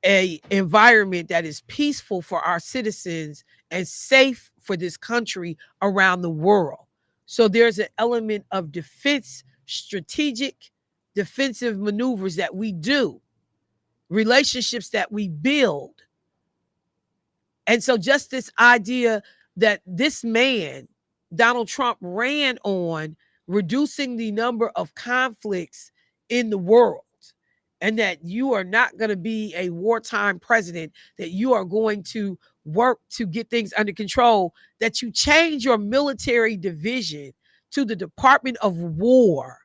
an environment that is peaceful for our citizens and safe for this country around the world. So there's an element of defense, strategic defensive maneuvers that we do, relationships that we build. And so just this idea that this man, Donald Trump, ran on reducing the number of conflicts in the world, and that you are not going to be a wartime president, that you are going to work to get things under control, that you change your military division to the Department of War.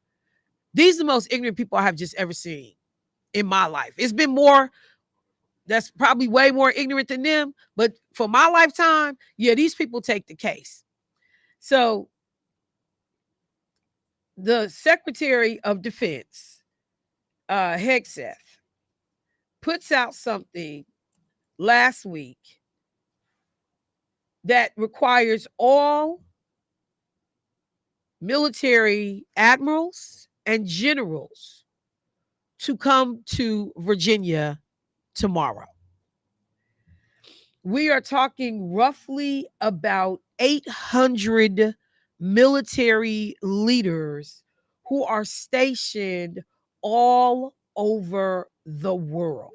These are the most ignorant people I have just ever seen in my life. It's been more, that's probably way more ignorant than them, but for my lifetime, yeah, these people take the case. So the Secretary of Defense, Hegseth, puts out something last week that requires all military admirals and generals to come to Virginia tomorrow. We are talking roughly about 800 military leaders who are stationed all over the world.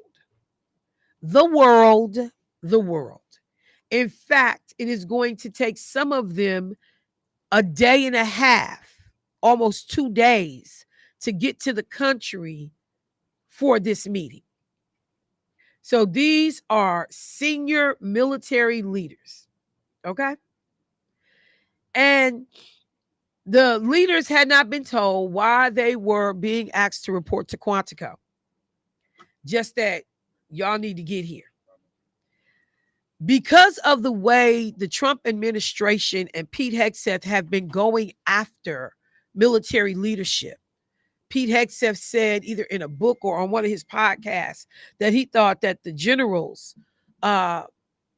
The world. In fact, it is going to take some of them a day and a half, almost 2 days, to get to the country for this meeting. So these are senior military leaders, okay? And the leaders had not been told why they were being asked to report to Quantico. Just that y'all need to get here. Because of the way the Trump administration and Pete Hegseth have been going after military leadership, Pete Hegseth said either in a book or on one of his podcasts that he thought that the generals'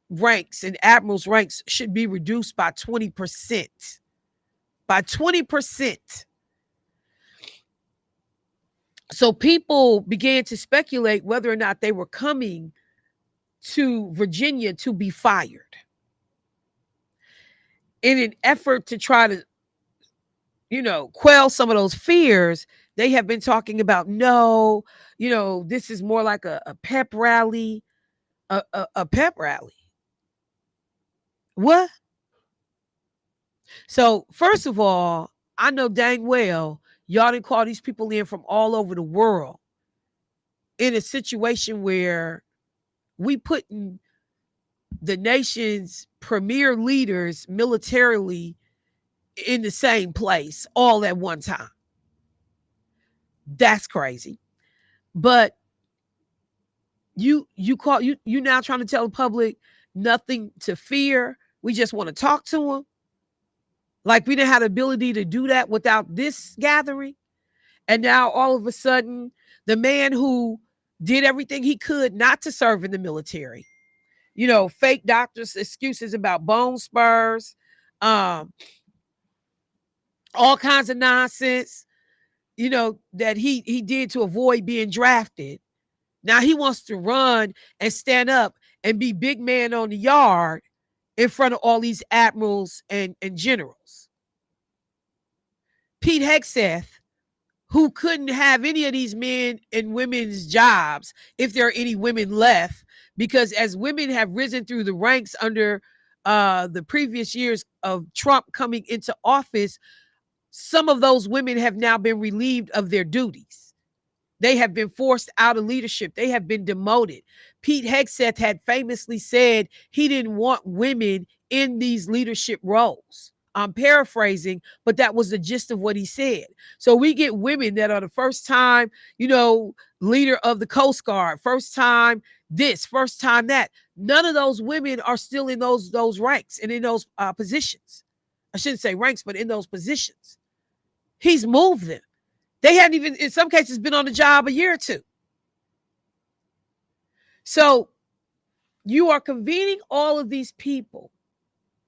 ranks and admirals' ranks should be reduced by 20%. By 20%. So people began to speculate whether or not they were coming to Virginia to be fired. In an effort to try to, quell some of those fears, they have been talking about, no, this is more like a pep rally, a pep rally. What? So, first of all, I know dang well y'all didn't call these people in from all over the world in a situation where we putting the nation's premier leaders militarily in the same place all at one time. That's crazy. But you now trying to tell the public nothing to fear. We just want to talk to them. Like we didn't have the ability to do that without this gathering. And now all of a sudden, the man who did everything he could not to serve in the military, fake doctors' excuses about bone spurs, all kinds of nonsense, that he did to avoid being drafted. Now he wants to run and stand up and be big man on the yard in front of all these admirals and generals. Pete Hegseth, who couldn't have any of these men and women's jobs if there are any women left, because as women have risen through the ranks under the previous years of Trump coming into office, some of those women have now been relieved of their duties. They have been forced out of leadership. They have been demoted. Pete Hegseth had famously said he didn't want women in these leadership roles. I'm paraphrasing, but that was the gist of what he said. So we get women that are the first time, leader of the Coast Guard, first time this, first time that. None of those women are still in those ranks and in those positions. I shouldn't say ranks, but in those positions. He's moved them. They hadn't even, in some cases, been on the job a year or two. So you are convening all of these people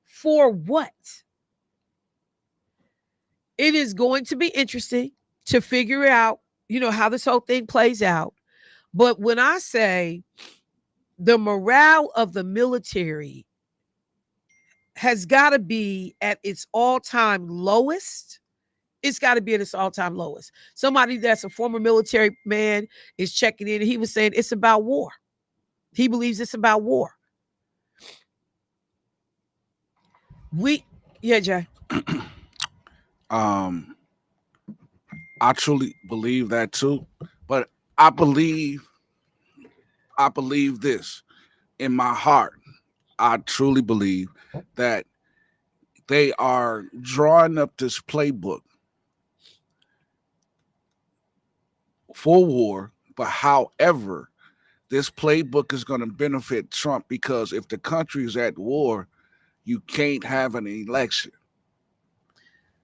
for what? It is going to be interesting to figure out, how this whole thing plays out. But when I say the morale of the military has got to be at its all-time lowest, it's got to be at its all-time lowest. Somebody that's a former military man is checking in, and he was saying it's about war. He believes it's about war. Jay. I truly believe that too, but I believe this in my heart. I truly believe that they are drawing up this playbook for war, but however, this playbook is going to benefit Trump, because if the country is at war, you can't have an election.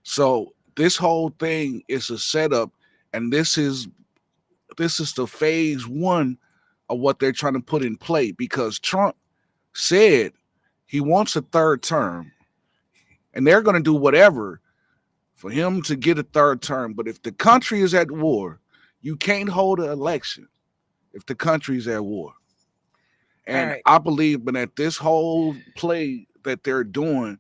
So this whole thing is a setup, and this is the phase one of what they're trying to put in play, because Trump said he wants a third term, and they're going to do whatever for him to get a third term. But if the country is at war, you can't hold an election if the country is at war. And I believe that this whole play that they're doing,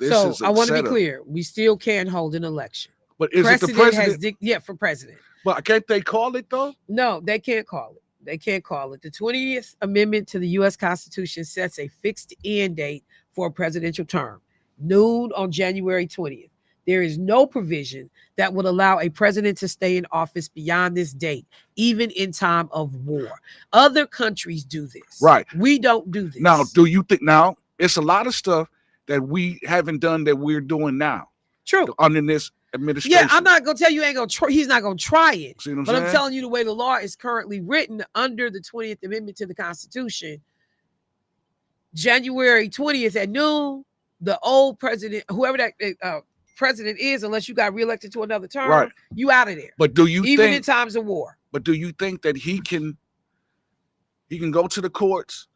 I want to be clear. We still can hold an election. But is it the president? For president. But can't they call it though? No, they can't call it. They can't call it. The 20th Amendment to the U.S. Constitution sets a fixed end date for a presidential term, noon on January 20th. There is no provision that would allow a president to stay in office beyond this date, even in time of war. Other countries do this. Right. We don't do this. Now, do you think now it's a lot of stuff that we haven't done that we're doing now? True. Under this administration. Yeah, I'm not gonna tell you he's not gonna try it. See what I'm but saying? I'm telling you the way the law is currently written under the 20th Amendment to the Constitution, January 20th at noon, the old president, whoever that president is, unless you got reelected to another term, right, you out of there. But do you even in times of war? But do you think that he can go to the courts?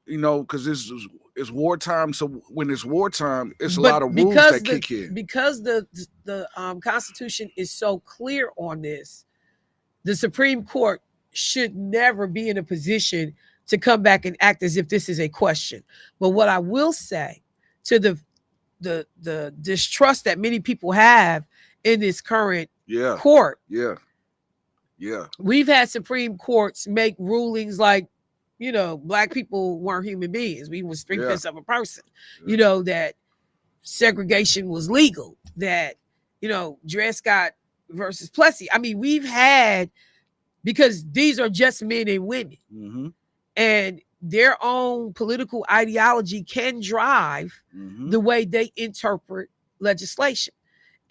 Because it's wartime. So when it's wartime, it's a lot of rules that kick in. Because the Constitution is so clear on this. the Supreme Court should never be in a position to come back and act as if this is a question. But what I will say to the distrust that many people have in this current court. Yeah. We've had Supreme Courts make rulings like, Black people weren't human beings. We was 3/5 of a person. That segregation was legal. That, Dred Scott versus Plessy. I mean, we've had, because these are just men and women. Mm-hmm. And their own political ideology can drive the way they interpret legislation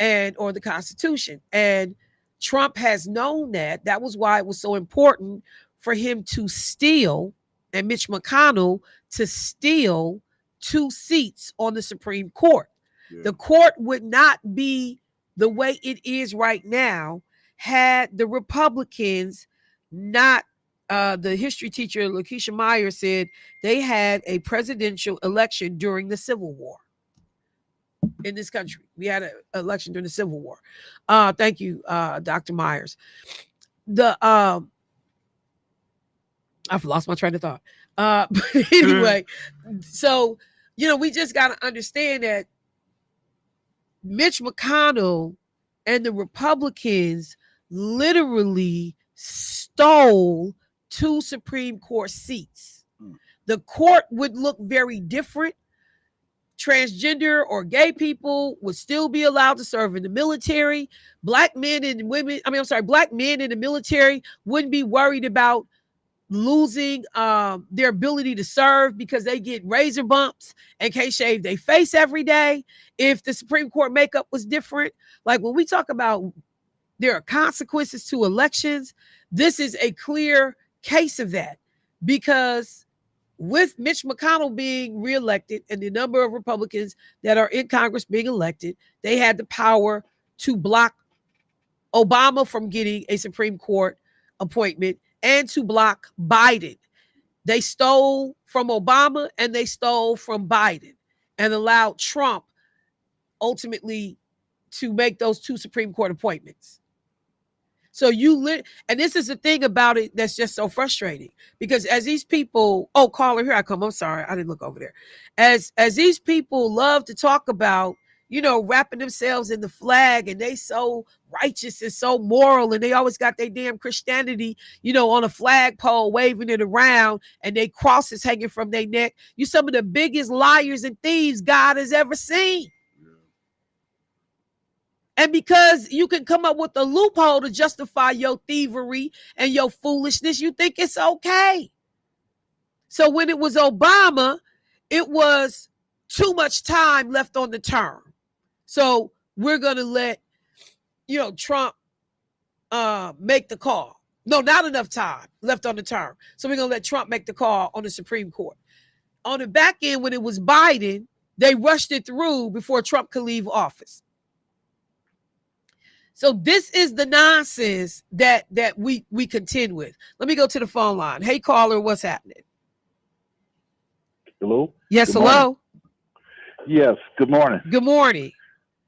or the Constitution. And Trump has known that. That was why it was so important for him to steal, and Mitch McConnell to steal 2 seats on the Supreme Court. Yeah. The court would not be the way it is right now had the Republicans not, the history teacher, Lakeisha Meyer, said they had a presidential election during the Civil War in this country. We had an election during the Civil War. Thank you, Dr. Myers. I've lost my train of thought. But anyway, so, we just got to understand that Mitch McConnell and the Republicans literally stole 2 Supreme Court seats. The court would look very different. Transgender or gay people would still be allowed to serve in the military. Black men in the military wouldn't be worried about losing their ability to serve because they get razor bumps and can't shave their face every day. If the Supreme Court makeup was different, like when we talk about there are consequences to elections, this is a clear case of that, because with Mitch McConnell being reelected and the number of Republicans that are in Congress being elected, they had the power to block Obama from getting a Supreme Court appointment and to block Biden. They stole from Obama and they stole from Biden and allowed Trump ultimately to make those 2 Supreme Court appointments. So and this is the thing about it that's just so frustrating, because as these people, caller, here I come. I'm sorry, I didn't look over there. As these people love to talk about, wrapping themselves in the flag, and they so righteous and so moral, and they always got their damn Christianity, on a flagpole, waving it around, and they crosses hanging from their neck. You some of the biggest liars and thieves God has ever seen. And because you can come up with a loophole to justify your thievery and your foolishness, you think it's okay. So when it was Obama, it was too much time left on the term. So we're going to let, Trump make the call. No, not enough time left on the term. So we're going to let Trump make the call on the Supreme Court. On the back end, when it was Biden, they rushed it through before Trump could leave office. So this is the nonsense that we contend with. Let me go to the phone line. Hey, caller, what's happening? Hello? Yes, good hello? Morning. Yes, good morning. Good morning.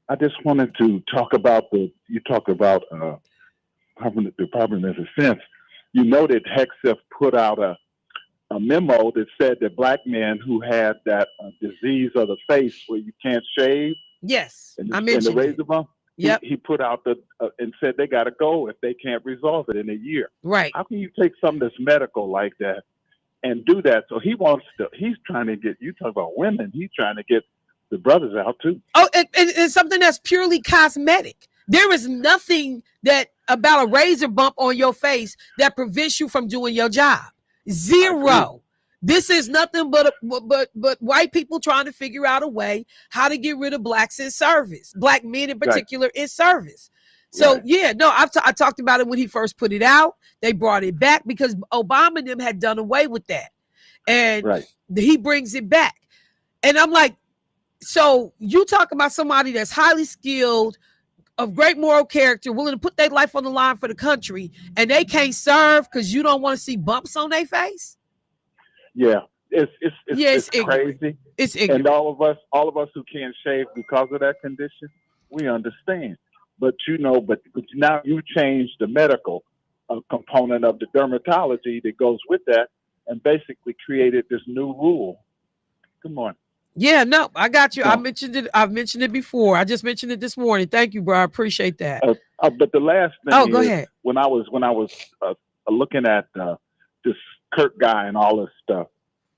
I just wanted to talk about the Department of Defense. You know that HECSF put out a memo that said that black men who had that disease of the face where you can't shave. Yes, I mentioned the razor bump. Yep. He put out and said they got to go if they can't resolve it in a year. Right. How can you take something that's medical like that and do that? So he's trying to get, you talk about women, he's trying to get the brothers out too. Oh, and it's something that's purely cosmetic. There is nothing about a razor bump on your face that prevents you from doing your job. Zero. This is nothing but white people trying to figure out a way how to get rid of blacks in service, black men in particular in service. So I talked about it when he first put it out. They brought it back because Obama and them had done away with that, and he brings it back. And I'm like, so you talk about somebody that's highly skilled, of great moral character, willing to put their life on the line for the country, and they can't serve because you don't want to see bumps on their face? Yeah, it's crazy. It's ignorant. And all of us who can't shave because of that condition, we understand. But but now you changed the medical. a component of the dermatology that goes with that, and basically created this new rule. Good morning. Yeah, no, I got you. So, I've mentioned it before. I just mentioned it this morning. Thank you, bro. I appreciate that. But the last thing go ahead. When I was looking at this Kirk guy and all this stuff,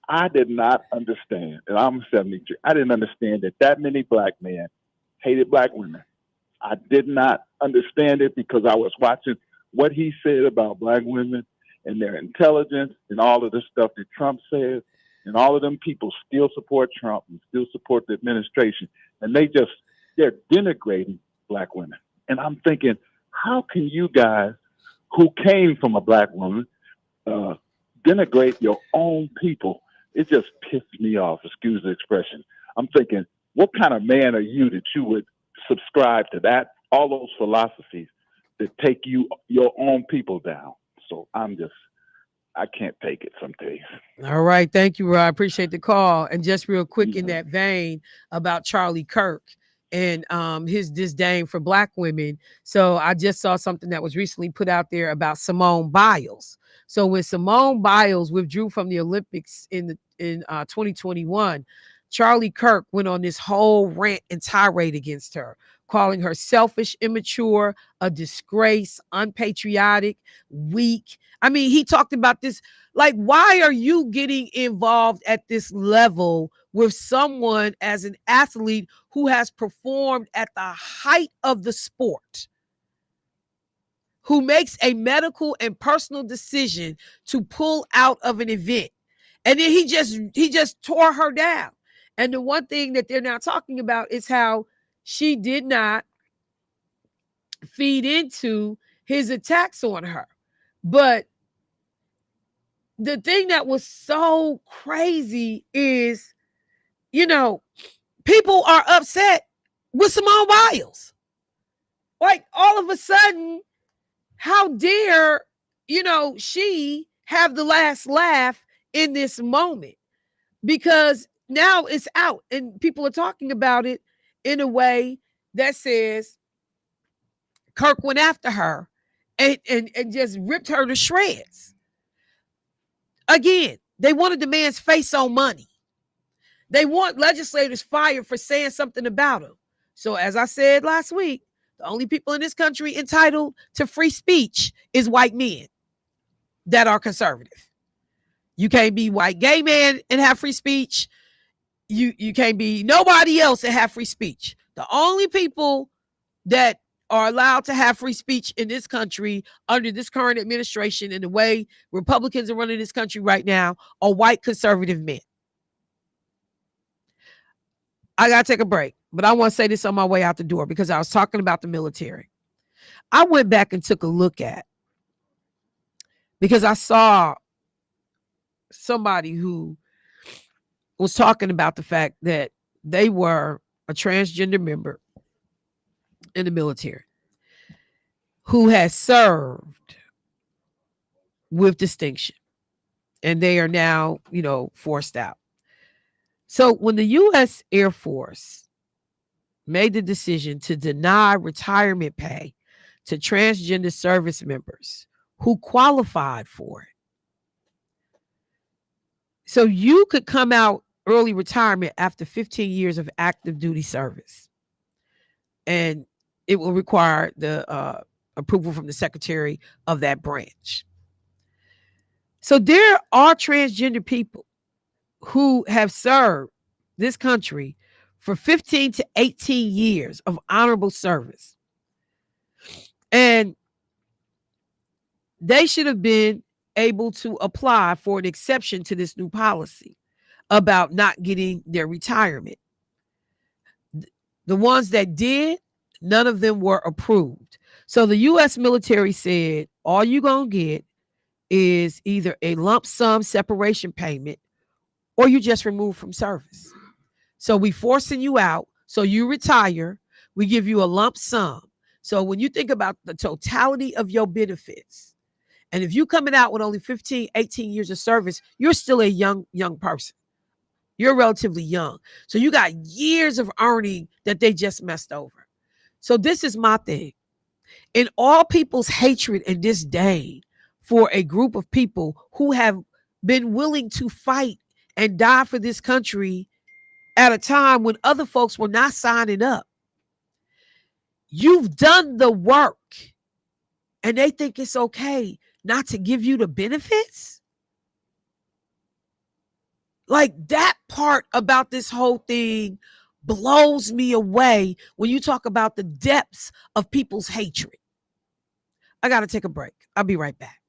I did not understand, and I'm 73. I didn't understand that many black men hated black women. I did not understand it because I was watching what he said about black women and their intelligence and all of the stuff that Trump says. And all of them people still support Trump and still support the administration. And they're denigrating black women. And I'm thinking, how can you guys who came from a black woman denigrate your own people? It just pissed me off, excuse the expression. I'm thinking, what kind of man are you that you would subscribe to that, all those philosophies that take your own people down? So I can't take it some days. All right. Thank you, Rob. I appreciate the call. And just real quick in that vein about Charlie Kirk and his disdain for black women. So I just saw something that was recently put out there about Simone Biles. So when Simone Biles withdrew from the Olympics in 2021, Charlie Kirk went on this whole rant and tirade against her, calling her selfish, immature, a disgrace, unpatriotic, weak. I mean, he talked about this. Like, why are you getting involved at this level with someone as an athlete who has performed at the height of the sport, who makes a medical and personal decision to pull out of an event? And then he just tore her down. And the one thing that they're not talking about is how she did not feed into his attacks on her. But the thing that was so crazy is, people are upset with Simone Biles. Like, all of a sudden, how dare, she have the last laugh in this moment? Because now it's out and people are talking about it in a way that says Kirk went after her and just ripped her to shreds. Again, they wanted the man's face on money. They want legislators fired for saying something about him. So as I said last week, the only people in this country entitled to free speech is white men that are conservative. You can't be white gay man and have free speech. You can't be nobody else and have free speech. The only people that are allowed to have free speech in this country under this current administration and the way Republicans are running this country right now are white conservative men. I got to take a break, but I want to say this on my way out the door because I was talking about the military. I went back and took a look at, because I saw somebody who was talking about the fact that they were a transgender member in the military who has served with distinction, and they are now, forced out. So when the U.S. Air Force made the decision to deny retirement pay to transgender service members who qualified for it, so you could come out early retirement after 15 years of active duty service, and it will require the approval from the secretary of that branch. So there are transgender people who have served this country for 15 to 18 years of honorable service. And they should have been able to apply for an exception to this new policy about not getting their retirement. The ones that did, none of them were approved. So the U.S. military said, all you're going to get is either a lump sum separation payment or you just removed from service. So we forcing you out. So you retire. We give you a lump sum. So when you think about the totality of your benefits, and if you're coming out with only 15, 18 years of service, you're still a young person. You're relatively young. So you got years of earning that they just messed over. So this is my thing. In all people's hatred and disdain for a group of people who have been willing to fight and die for this country at a time when other folks were not signing up. You've done the work and they think it's okay not to give you the benefits. Like, that part about this whole thing blows me away when you talk about the depths of people's hatred. I got to take a break. I'll be right back.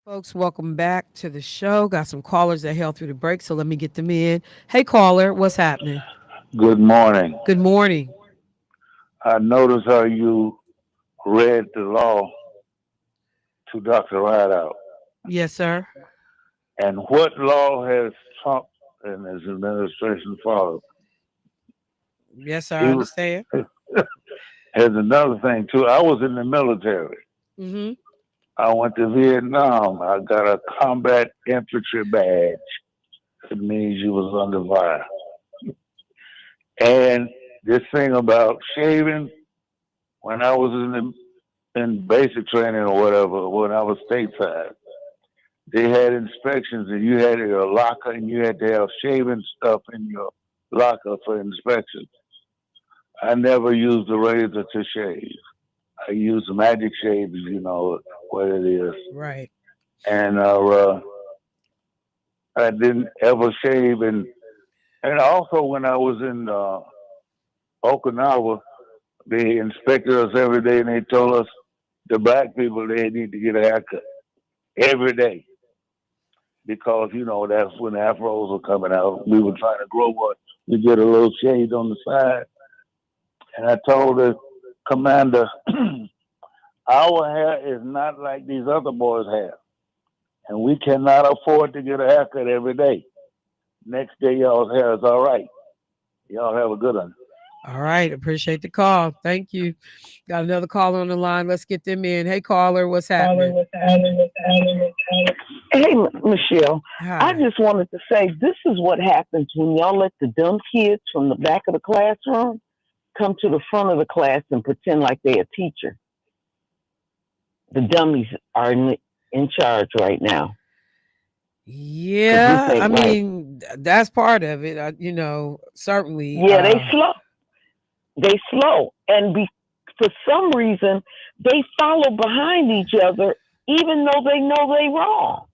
Folks, welcome back to the show. Got some callers that held through the break, so let me get them in. Hey, caller, what's happening? Good morning. Good morning. I noticed how you read the law to Dr. Rideout. Yes, sir. And what law has Trump and his administration followed? Yes, sir. He I was, understand. Here's another thing, too. I was in the military. Mm-hmm. I went to Vietnam. I got a combat infantry badge. It means you was under fire. And this thing about shaving, when I was in basic training or whatever, when I was stateside, they had inspections and you had your locker and you had to have shaving stuff in your locker for inspection. I never used a razor to shave. I used magic shave, you know what it is. Right. And I didn't ever shave. And also when I was in Okinawa, they inspected us every day and they told us the black people, they need to get a haircut every day. Because, you know, that's when the afros were coming out. We were trying to grow one. We get a little shade on the side. And I told the commander, our hair is not like these other boys' hair. And we cannot afford to get a haircut every day. Next day, y'all's hair is all right. Y'all have a good one. All right. Appreciate the call. Thank you. Got another caller on the line. Let's get them in. Hey, caller, what's happening? Hey, Michelle. Hi. I just wanted to say this is what happens when y'all let the dumb kids from the back of the classroom come to the front of the class and pretend like they're a teacher. The dummies are in charge right now. Yeah, I mean, that's part of it. You know, certainly. Yeah, they slow. They slow. And for some reason, they follow behind each other, even though they know they wrong.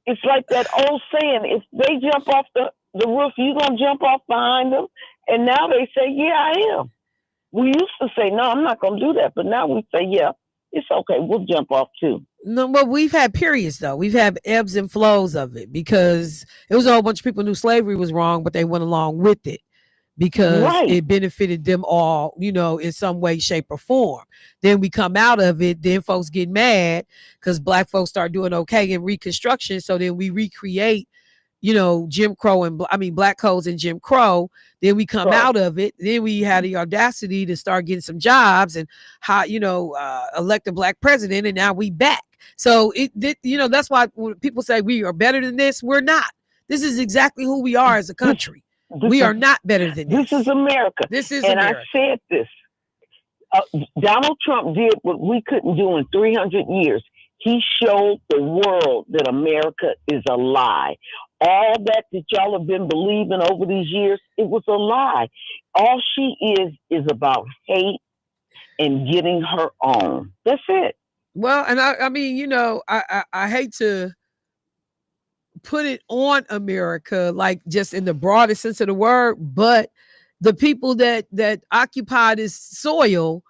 It's like that old saying, if they jump off the roof, you going to jump off behind them? And now they say, yeah, I am. We used to say, no, I'm not going to do that. But now we say, yeah, it's okay. We'll jump off too. No, but we've had periods though. We've had ebbs and flows of it because it was a whole bunch of people who knew slavery was wrong, but they went along with it because it benefited them all, you know, in some way, shape, or form. Then we come out of it, then folks get mad because black folks start doing okay in Reconstruction. So then we recreate, you know, Jim Crow and black codes and Jim Crow. Then we come out of it. Then we had the audacity to start getting some jobs and elect a black president, and now we back. So you know, that's why when people say we are better than this, we're not. This is exactly who we are as a country. We are not better than this. This is America. This is America. And I said this. Donald Trump did what we couldn't do in 300 years. He showed the world that America is a lie. All that y'all have been believing over these years, it was a lie. All she is about hate and getting her own. That's it. Well, and I mean, you know, I hate to put it on America, like just in the broadest sense of the word, but the people that occupy this soil,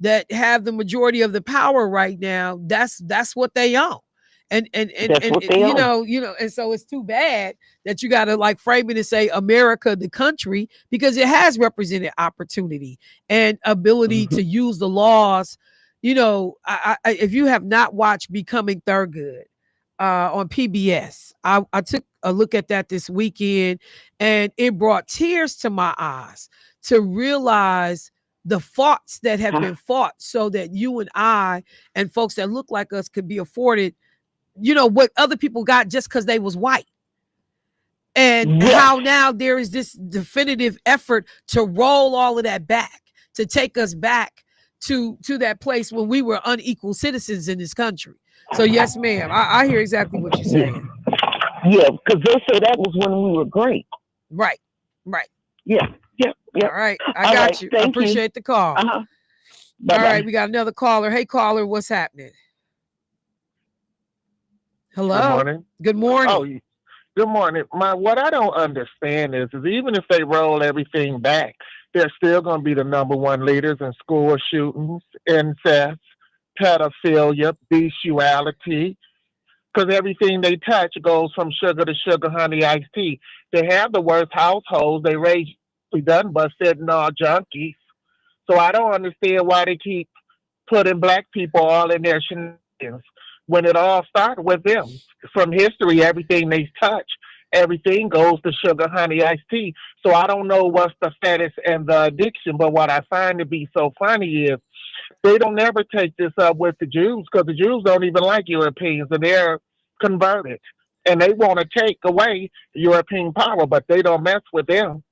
that have the majority of the power right now, that's what they own. And you know, and so it's too bad that you got to like frame it and say America, the country, because it has represented opportunity and ability to use the laws. You know, if you have not watched Becoming Thurgood on PBS, I took a look at that this weekend, and it brought tears to my eyes to realize the foughts that have been fought so that you and I and folks that look like us could be afforded, you know, what other people got just because they was white. And how now there is this definitive effort to roll all of that back, to take us back to that place when we were unequal citizens in this country. So yes, ma'am, I hear exactly what you're saying. Yeah, because they say that was when we were great. Right. Yeah. All right, I got you. I appreciate the call. All right, we got another caller. Hey, caller, what's happening? Hello. Good morning. Good morning. Oh, good morning. What I don't understand is even if they roll everything back, they're still going to be the number one leaders in school shootings, incest, pedophilia, bestiality, because everything they touch goes from sugar to sugar, honey, iced tea. They have the worst households. They raise done but sitting all junkies. So I don't understand why they keep putting black people all in their shenanigans when it all started with them. From history, everything they touch, everything goes to sugar, honey, iced tea. So I don't know what's the status and the addiction, but what I find to be so funny is they don't ever take this up with the Jews because the Jews don't even like Europeans and they're converted. And they want to take away European power, but they don't mess with them.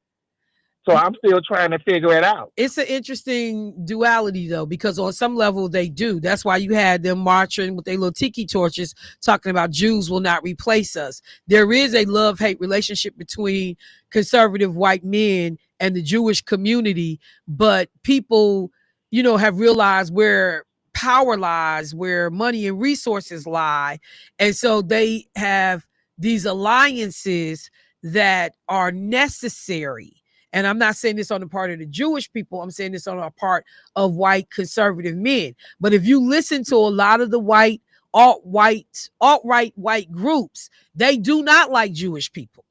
So I'm still trying to figure it out. It's an interesting duality, though, because on some level they do. That's why you had them marching with their little tiki torches talking about Jews will not replace us. There is a love-hate relationship between conservative white men and the Jewish community, but people, have realized where power lies, where money and resources lie. And so they have these alliances that are necessary. And I'm not saying this on the part of the Jewish people. I'm saying this on the part of white conservative men. But if you listen to a lot of the alt-right white groups, they do not like Jewish people.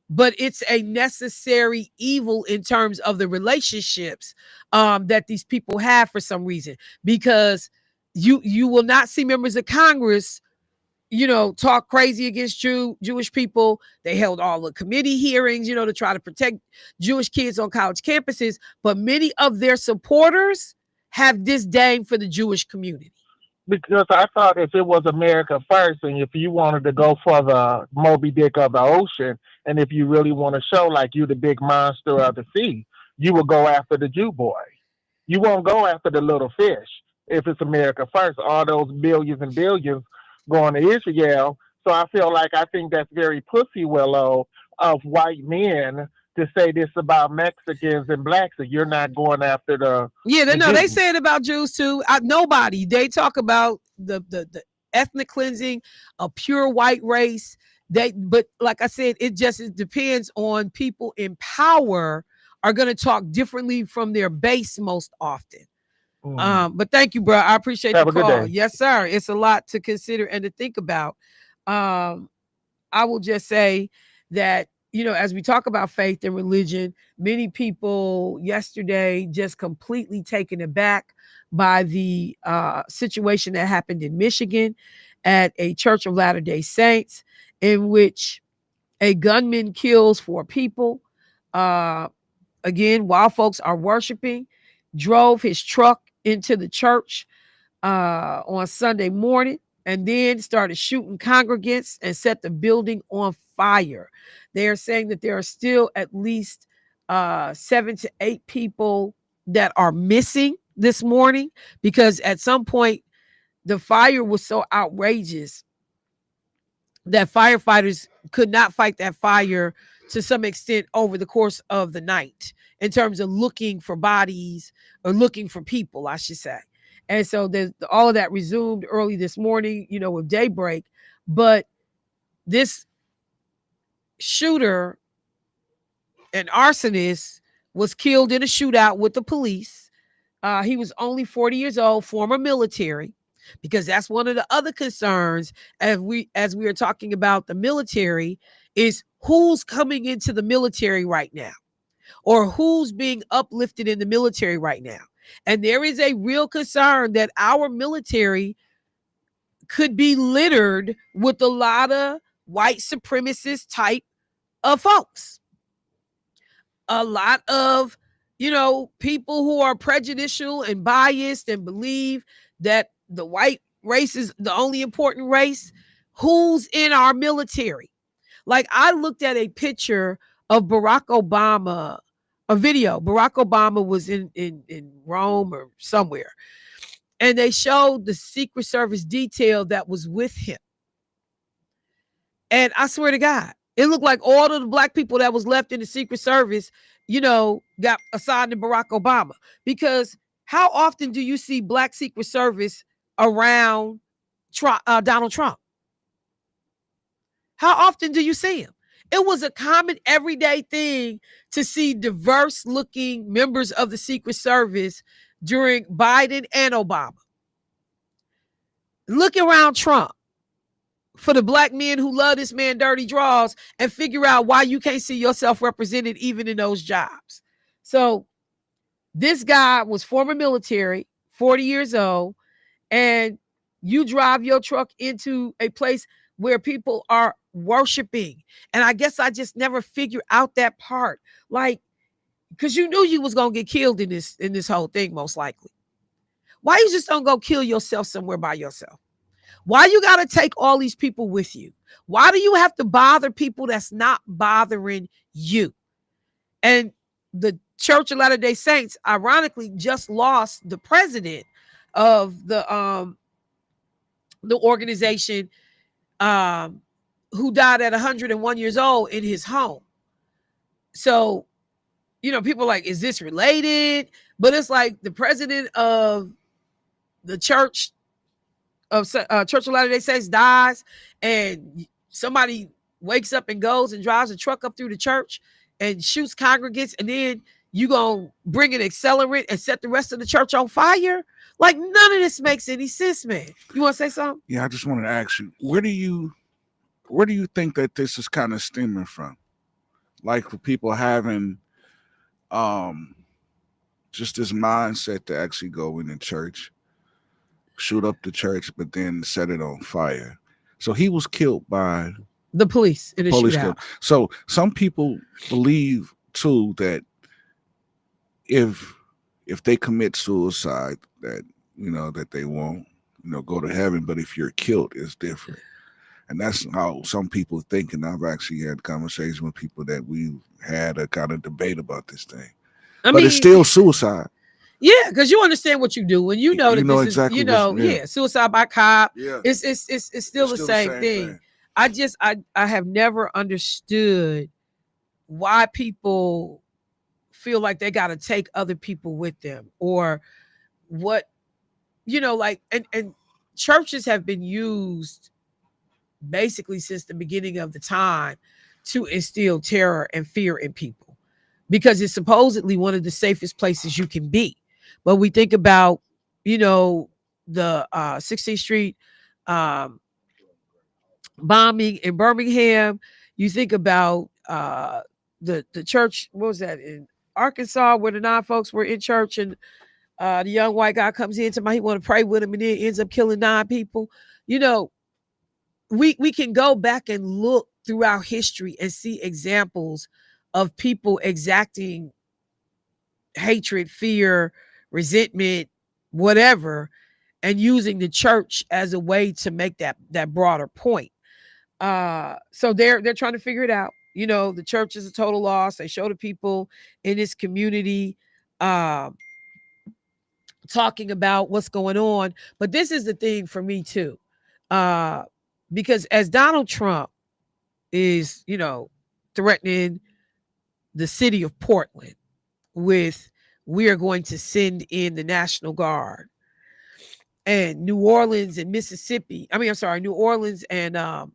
But it's a necessary evil in terms of the relationships that these people have for some reason. Because you will not see members of Congress talk crazy against Jewish people. They held all the committee hearings, to try to protect Jewish kids on college campuses. But many of their supporters have disdain for the Jewish community. Because I thought if it was America first, and if you wanted to go for the Moby Dick of the ocean, and if you really want to show like you the big monster of the sea, you would go after the Jew boy. You won't go after the little fish if it's America first. All those billions and billions going to Israel. So I think that's very pussy willow of white men to say this about Mexicans and blacks, and you're not going after the they say it about Jews too. Nobody. They talk about the ethnic cleansing, a pure white race. But like I said, it depends on people in power are going to talk differently from their base most often. But thank you, bro. I appreciate the call. Yes, sir. It's a lot to consider and to think about. I will just say that, as we talk about faith and religion, many people yesterday just completely taken aback by the situation that happened in Michigan at a Church of Latter-day Saints, in which a gunman kills 4 people. Again, while folks are worshiping, drove his truck into the church on Sunday morning, and then started shooting congregants and set the building on fire. They are saying that there are still at least 7 to 8 people that are missing this morning, because at some point the fire was so outrageous that firefighters could not fight that fire to some extent over the course of the night in terms of looking for bodies or looking for people, I should say. And so all of that resumed early this morning, with daybreak. But this shooter, an arsonist, was killed in a shootout with the police. He was only 40 years old, former military, because that's one of the other concerns as we are talking about the military is who's coming into the military right now, or who's being uplifted in the military right now. And there is a real concern that our military could be littered with a lot of white supremacist type of folks. A lot of, people who are prejudicial and biased and believe that the white race is the only important race. Who's in our military? Like, I looked at a picture of Barack Obama, a video. Barack Obama was in Rome or somewhere, and they showed the Secret Service detail that was with him. And I swear to God, it looked like all of the black people that was left in the Secret Service, got assigned to Barack Obama. Because how often do you see black Secret Service around Donald Trump? How often do you see him? It was a common everyday thing to see diverse looking members of the Secret Service during Biden and Obama. look around Trump for the black men who love this man dirty draws and figure out why you can't see yourself represented even in those jobs. So this guy was former military, 40 years old, and you drive your truck into a place where people are worshiping. And I guess I just never figured out that part. Like, because you knew you was going to get killed in this whole thing, most likely. Why you just don't go kill yourself somewhere by yourself? Why you got to take all these people with you? Why do you have to bother people that's not bothering you? And the Church of Latter-day Saints, ironically, just lost the president of the organization who died at 101 years old in his home. So, people are like, is this related? But it's like the president of the Church of Latter-day Saints dies, and somebody wakes up and goes and drives a truck up through the church and shoots congregants, and then you gonna bring an accelerant and set the rest of the church on fire? Like, none of this makes any sense, man. You want to say something? Yeah, I just wanted to ask you, where do you think that this is kind of stemming from? Like, for people having just this mindset to actually go in the church, shoot up the church, but then set it on fire. So he was killed by the police in a shootout. So some people believe too that if they commit suicide, that that they won't go to heaven, but if you're killed, it's different. And that's how some people think. And I've actually had conversations with people that we've had a kind of debate about this thing. But it's still suicide. Yeah, because you understand what you do, and you know that this exactly is, suicide by cop. Yeah. It's still the same thing. I have never understood why people feel like they got to take other people with them, or what, like, and churches have been used basically since the beginning of the time to instill terror and fear in people, because it's supposedly one of the safest places you can be. But we think about, the 16th Street bombing in Birmingham. You think about the church, what was that, in Arkansas, where the 9 folks were in church, and the young white guy comes in, he want to pray with him, and then ends up killing 9 people. We can go back and look throughout history and see examples of people exacting hatred, fear, resentment, whatever, and using the church as a way to make that broader point. So they're trying to figure it out. The church is a total loss. They show the people in this community talking about what's going on. But this is the thing for me too. Because as Donald Trump is, threatening the city of Portland with, we are going to send in the National Guard, and New Orleans and New Orleans and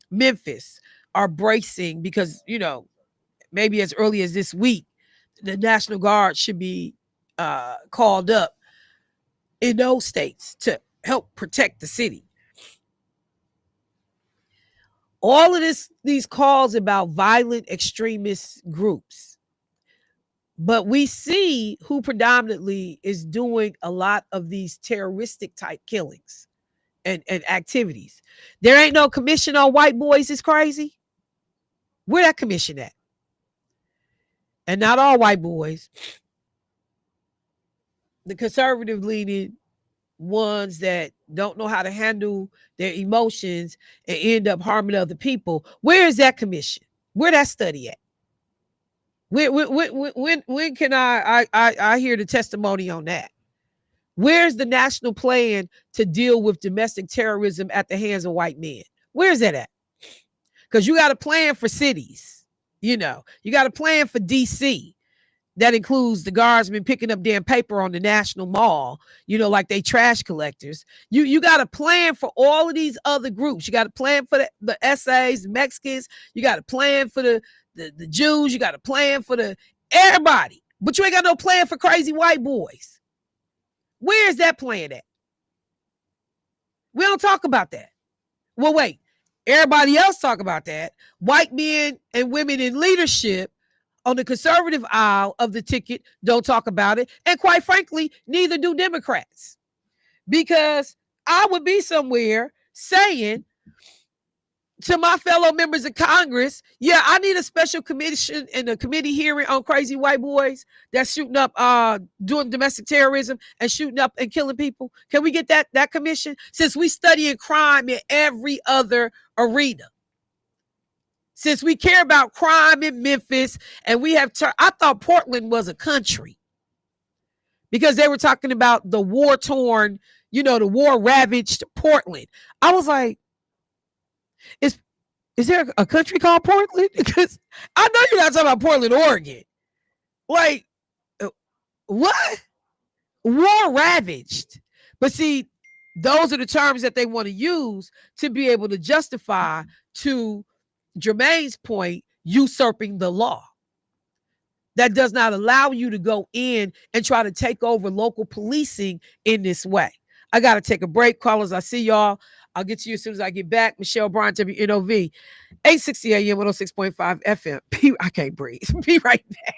Memphis are bracing because, maybe as early as this week, the National Guard should be called up in those states to help protect the city. All of these calls about violent extremist groups, but we see who predominantly is doing a lot of these terroristic type killings and activities. There ain't no commission on white boys. Is crazy. Where that commission at? And not all white boys. The conservative leaning ones that don't know how to handle their emotions and end up harming other people. Where is that commission? Where that study at? When can I hear the testimony on that? Where's the national plan to deal with domestic terrorism at the hands of white men? Where's that at? Because you got a plan for cities. You got a plan for DC. That includes the guardsmen picking up damn paper on the National Mall, like they trash collectors. You got a plan for all of these other groups. You got a plan for the essays, the Mexicans. You got a plan for the Jews. You got a plan for everybody. But you ain't got no plan for crazy white boys. Where is that plan at? We don't talk about that. Well, wait. Everybody else talk about that. White men and women in leadership on the conservative aisle of the ticket don't talk about it. And quite frankly, neither do Democrats. Because I would be somewhere saying to my fellow members of Congress, yeah, I need a special commission and a committee hearing on crazy white boys that's shooting up, doing domestic terrorism and shooting up and killing people. Can we get that commission? Since we studying crime in every other arena. Since we care about crime in Memphis and we have, I thought Portland was a country because they were talking about the war-torn, the war-ravaged Portland. I was like, is there a country called Portland? Because I know you're not talking about Portland, Oregon. Like, what? War ravaged. But see, those are the terms that they want to use to be able to justify, to Jermaine's point, usurping the law. That does not allow you to go in and try to take over local policing in this way. I got to take a break. Callers, I see y'all. I'll get to you as soon as I get back. Michelle Bryant, WNOV, 860 AM, 106.5 FM. I can't breathe. Be right back.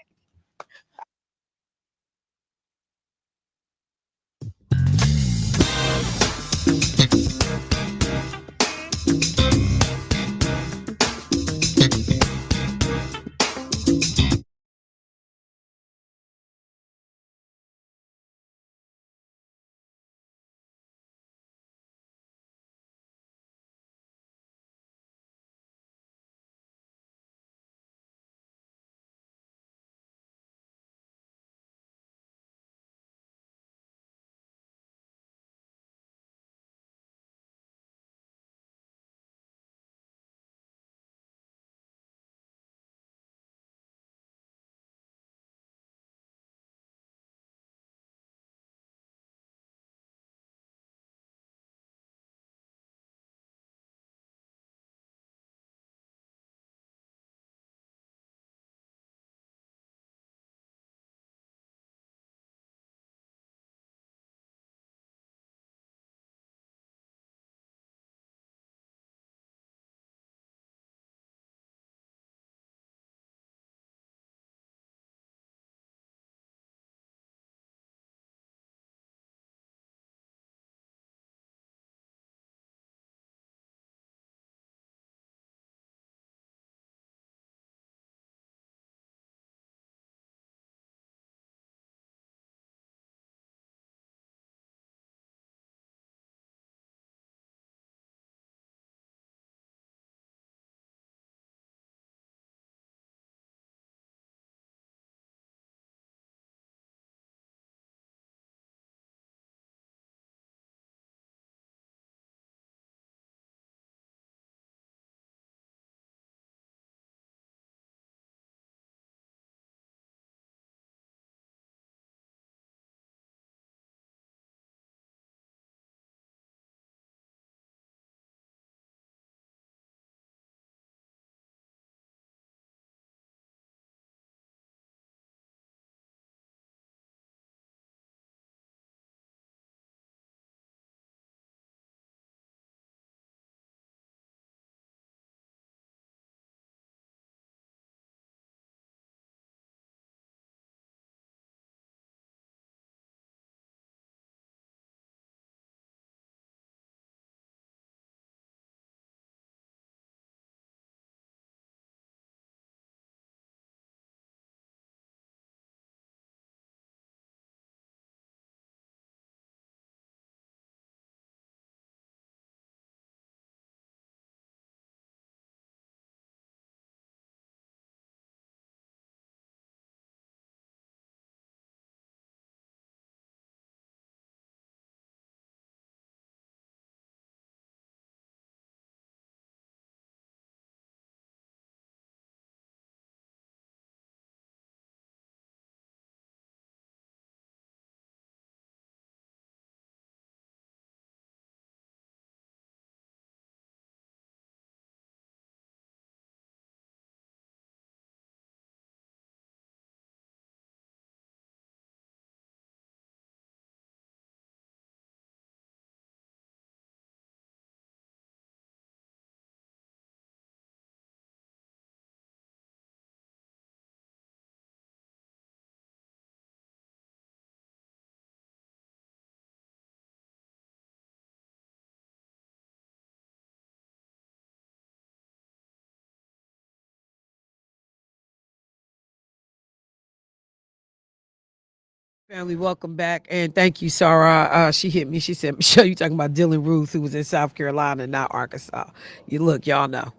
Family, welcome back. And thank you, Sarah. She hit me. She said, Michelle, you talking about Dylan Ruth, who was in South Carolina, not Arkansas. You look, y'all know.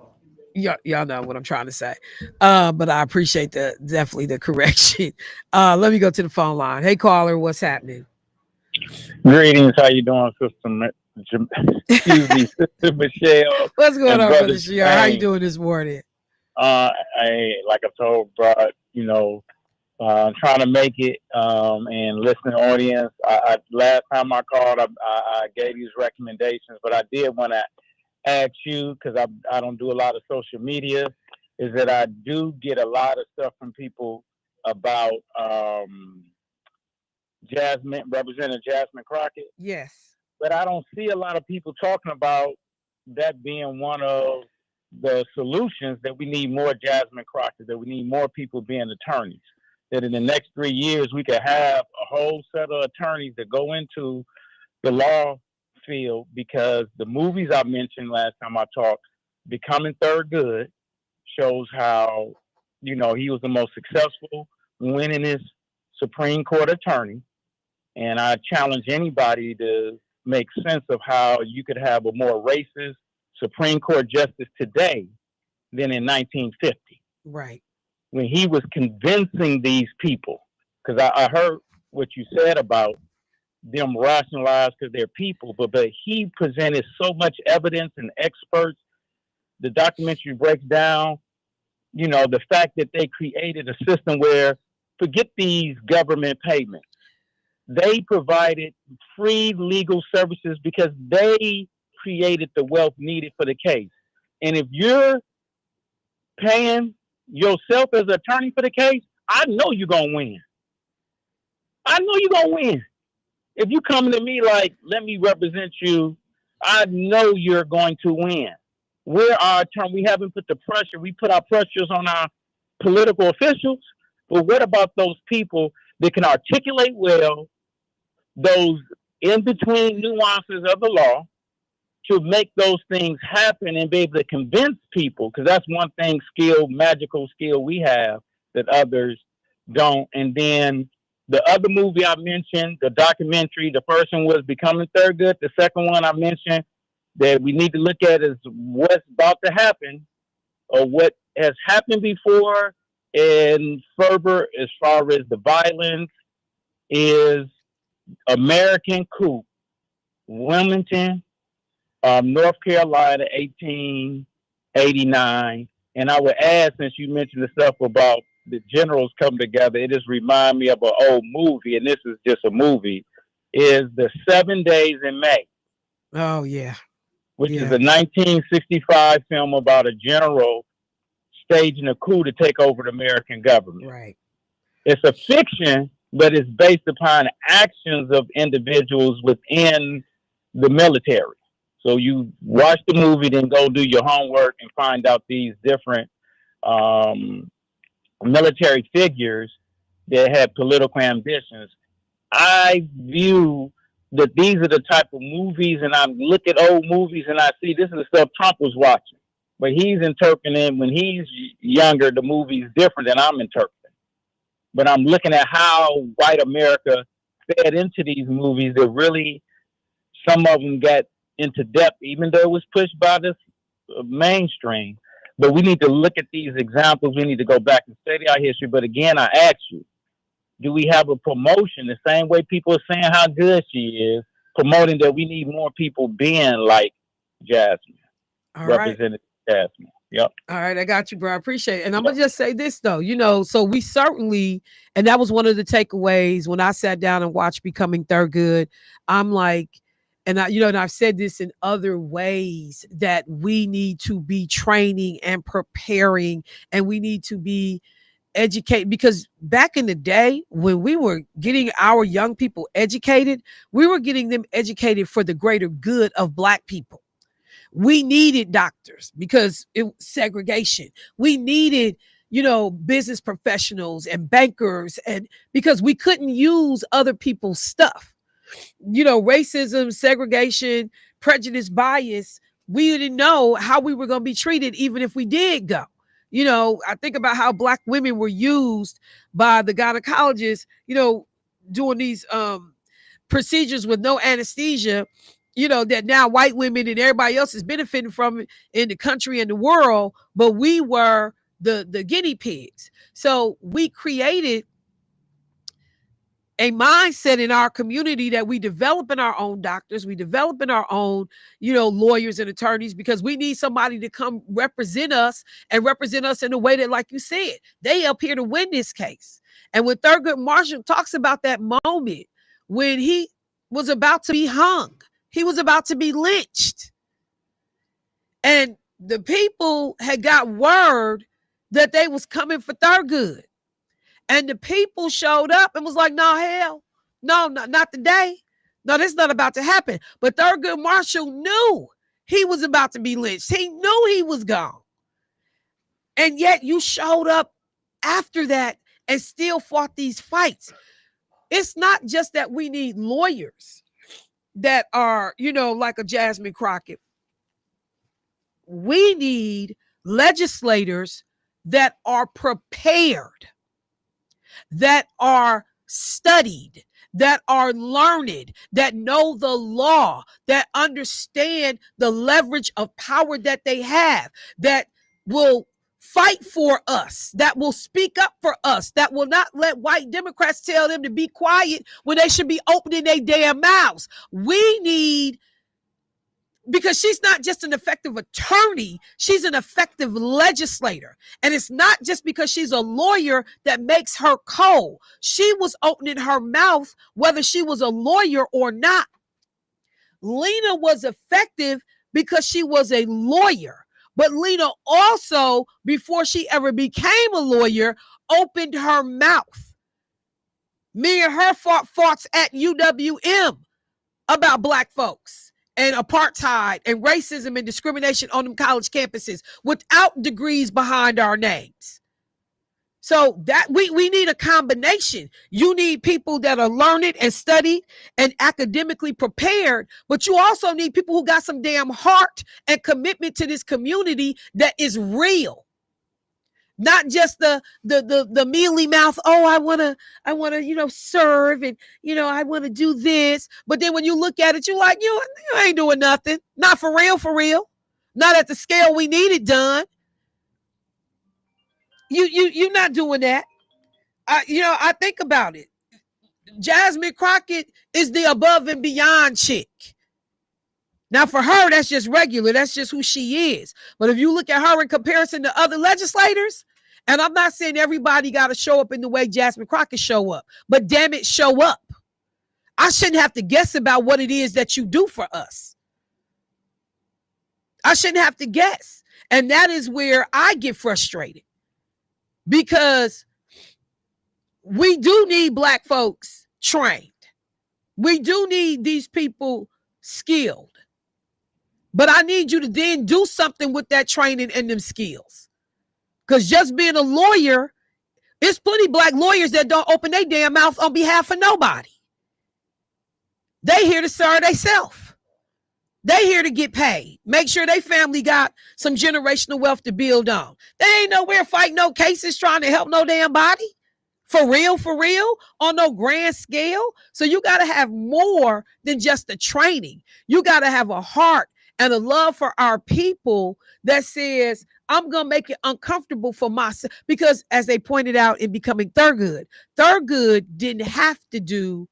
Y'all know what I'm trying to say. But I appreciate definitely the correction. Let me go to the phone line. Hey, caller, what's happening? Greetings. How you doing, excuse me, Sister Michelle? What's going on, Brother Brother Shiar? How you doing this morning? Like I told Brad, trying to make it and listening audience. Last time I called, I gave these recommendations, but I did want to ask you, because I don't do a lot of social media, is that I do get a lot of stuff from people about Representative Jasmine Crockett. Yes. But I don't see a lot of people talking about that being one of the solutions, that we need more Jasmine Crockett, that we need more people being attorneys, that in the next 3 years we could have a whole set of attorneys that go into the law field, because the movies I mentioned last time I talked, Becoming Thurgood, shows how, he was the most successful winningest Supreme Court attorney. And I challenge anybody to make sense of how you could have a more racist Supreme Court justice today than in 1950. Right. When he was convincing these people, because I heard what you said about them rationalized because they're people, but he presented so much evidence and experts. The documentary breaks down, the fact that they created a system where, forget these government payments, they provided free legal services because they created the wealth needed for the case. And if you're paying yourself as an attorney for the case, I know you're going to win. I know you're going to win. If you coming to me like, let me represent you, I know you're going to win. We're our attorney. We haven't put the pressure. We put our pressures on our political officials. But what about those people that can articulate well those in-between nuances of the law to make those things happen and be able to convince people? Because that's one thing, magical skill we have that others don't. And then the other movie I mentioned, the documentary, the first one was Becoming Thurgood. The second one I mentioned that we need to look at is what's about to happen, or what has happened before, and further as far as the violence, is American Coup, Wilmington, North Carolina, 1889. And I would add, since you mentioned the stuff about the generals come together, it just reminds me of an old movie, and this is just a movie, is the 7 Days in May. Oh, yeah. Which is a 1965 film about a general staging a coup to take over the American government. Right. It's a fiction, but it's based upon actions of individuals within the military. So you watch the movie, then go do your homework and find out these different military figures that had political ambitions. I view that these are the type of movies, and I look at old movies and I see this is the stuff Trump was watching. But he's interpreting, when he's younger, the movie's different than I'm interpreting. But I'm looking at how white America fed into these movies that really, some of them got into depth, even though it was pushed by this mainstream. But we need to look at these examples. We need to go back and study our history. But again, I ask you, do we have a promotion the same way people are saying how good she is, promoting that we need more people being like Jasmine, Representative Jasmine? Yep. All right, I got you, bro. I appreciate it. And I'm gonna just say this though, so we certainly, and that was one of the takeaways when I sat down and watched Becoming Thurgood. I'm like, and and I've said this in other ways, that we need to be training and preparing, and we need to be educated, because back in the day when we were getting our young people educated, we were getting them educated for the greater good of Black people. We needed doctors because it was segregation. We needed, business professionals and bankers, and because we couldn't use other people's stuff. Racism, segregation, prejudice, bias, we didn't know how we were going to be treated even if we did go. I think about how Black women were used by the gynecologists, doing these procedures with no anesthesia, that now white women and everybody else is benefiting from it in the country and the world, but we were the guinea pigs. So we created a mindset in our community that we develop in our own doctors, we develop in our own, lawyers and attorneys, because we need somebody to come represent us and represent us in a way that, like you said, they up here to win this case. And when Thurgood Marshall talks about that moment when he was about to be hung, he was about to be lynched. And the people had got word that they was coming for Thurgood. And the people showed up and was like, no, hell, no, not today. No, this is not about to happen. But Thurgood Marshall knew he was about to be lynched. He knew he was gone. And yet you showed up after that and still fought these fights. It's not just that we need lawyers that are, like a Jasmine Crockett. We need legislators that are prepared, that are studied, that are learned, that know the law, that understand the leverage of power that they have, that will fight for us, that will speak up for us, that will not let white Democrats tell them to be quiet when they should be opening their damn mouths. We need, because she's not just an effective attorney, she's an effective legislator. And it's not just because she's a lawyer that makes her cold. She was opening her mouth whether she was a lawyer or not. Lena was effective because she was a lawyer. But Lena also, before she ever became a lawyer, opened her mouth. Me and her fought at UWM about Black folks and apartheid and racism and discrimination on them college campuses without degrees behind our names. So that we need a combination. You need people that are learned and studied and academically prepared, but you also need people who got some damn heart and commitment to this community that is real. Not just the mealy mouth, oh, I wanna, serve, and I wanna do this. But then when you look at it, you're like, you ain't doing nothing. Not for real. Not at the scale we need it done. You're not doing that. I think about it. Jasmine Crockett is the above and beyond chick. Now, for her, that's just regular. That's just who she is. But if you look at her in comparison to other legislators, and I'm not saying everybody got to show up in the way Jasmine Crockett show up, but damn it, show up. I shouldn't have to guess about what it is that you do for us. I shouldn't have to guess. And that is where I get frustrated, because we do need Black folks trained. We do need these people skilled. But I need you to then do something with that training and them skills. Because just being a lawyer, there's plenty of Black lawyers that don't open their damn mouth on behalf of nobody. They here to serve themselves. They here to get paid. Make sure their family got some generational wealth to build on. They ain't nowhere fighting no cases trying to help no damn body. For real, on no grand scale. So you got to have more than just the training. You got to have a heart and a love for our people that says, I'm going to make it uncomfortable for myself. Because as they pointed out in Becoming Thurgood didn't have to do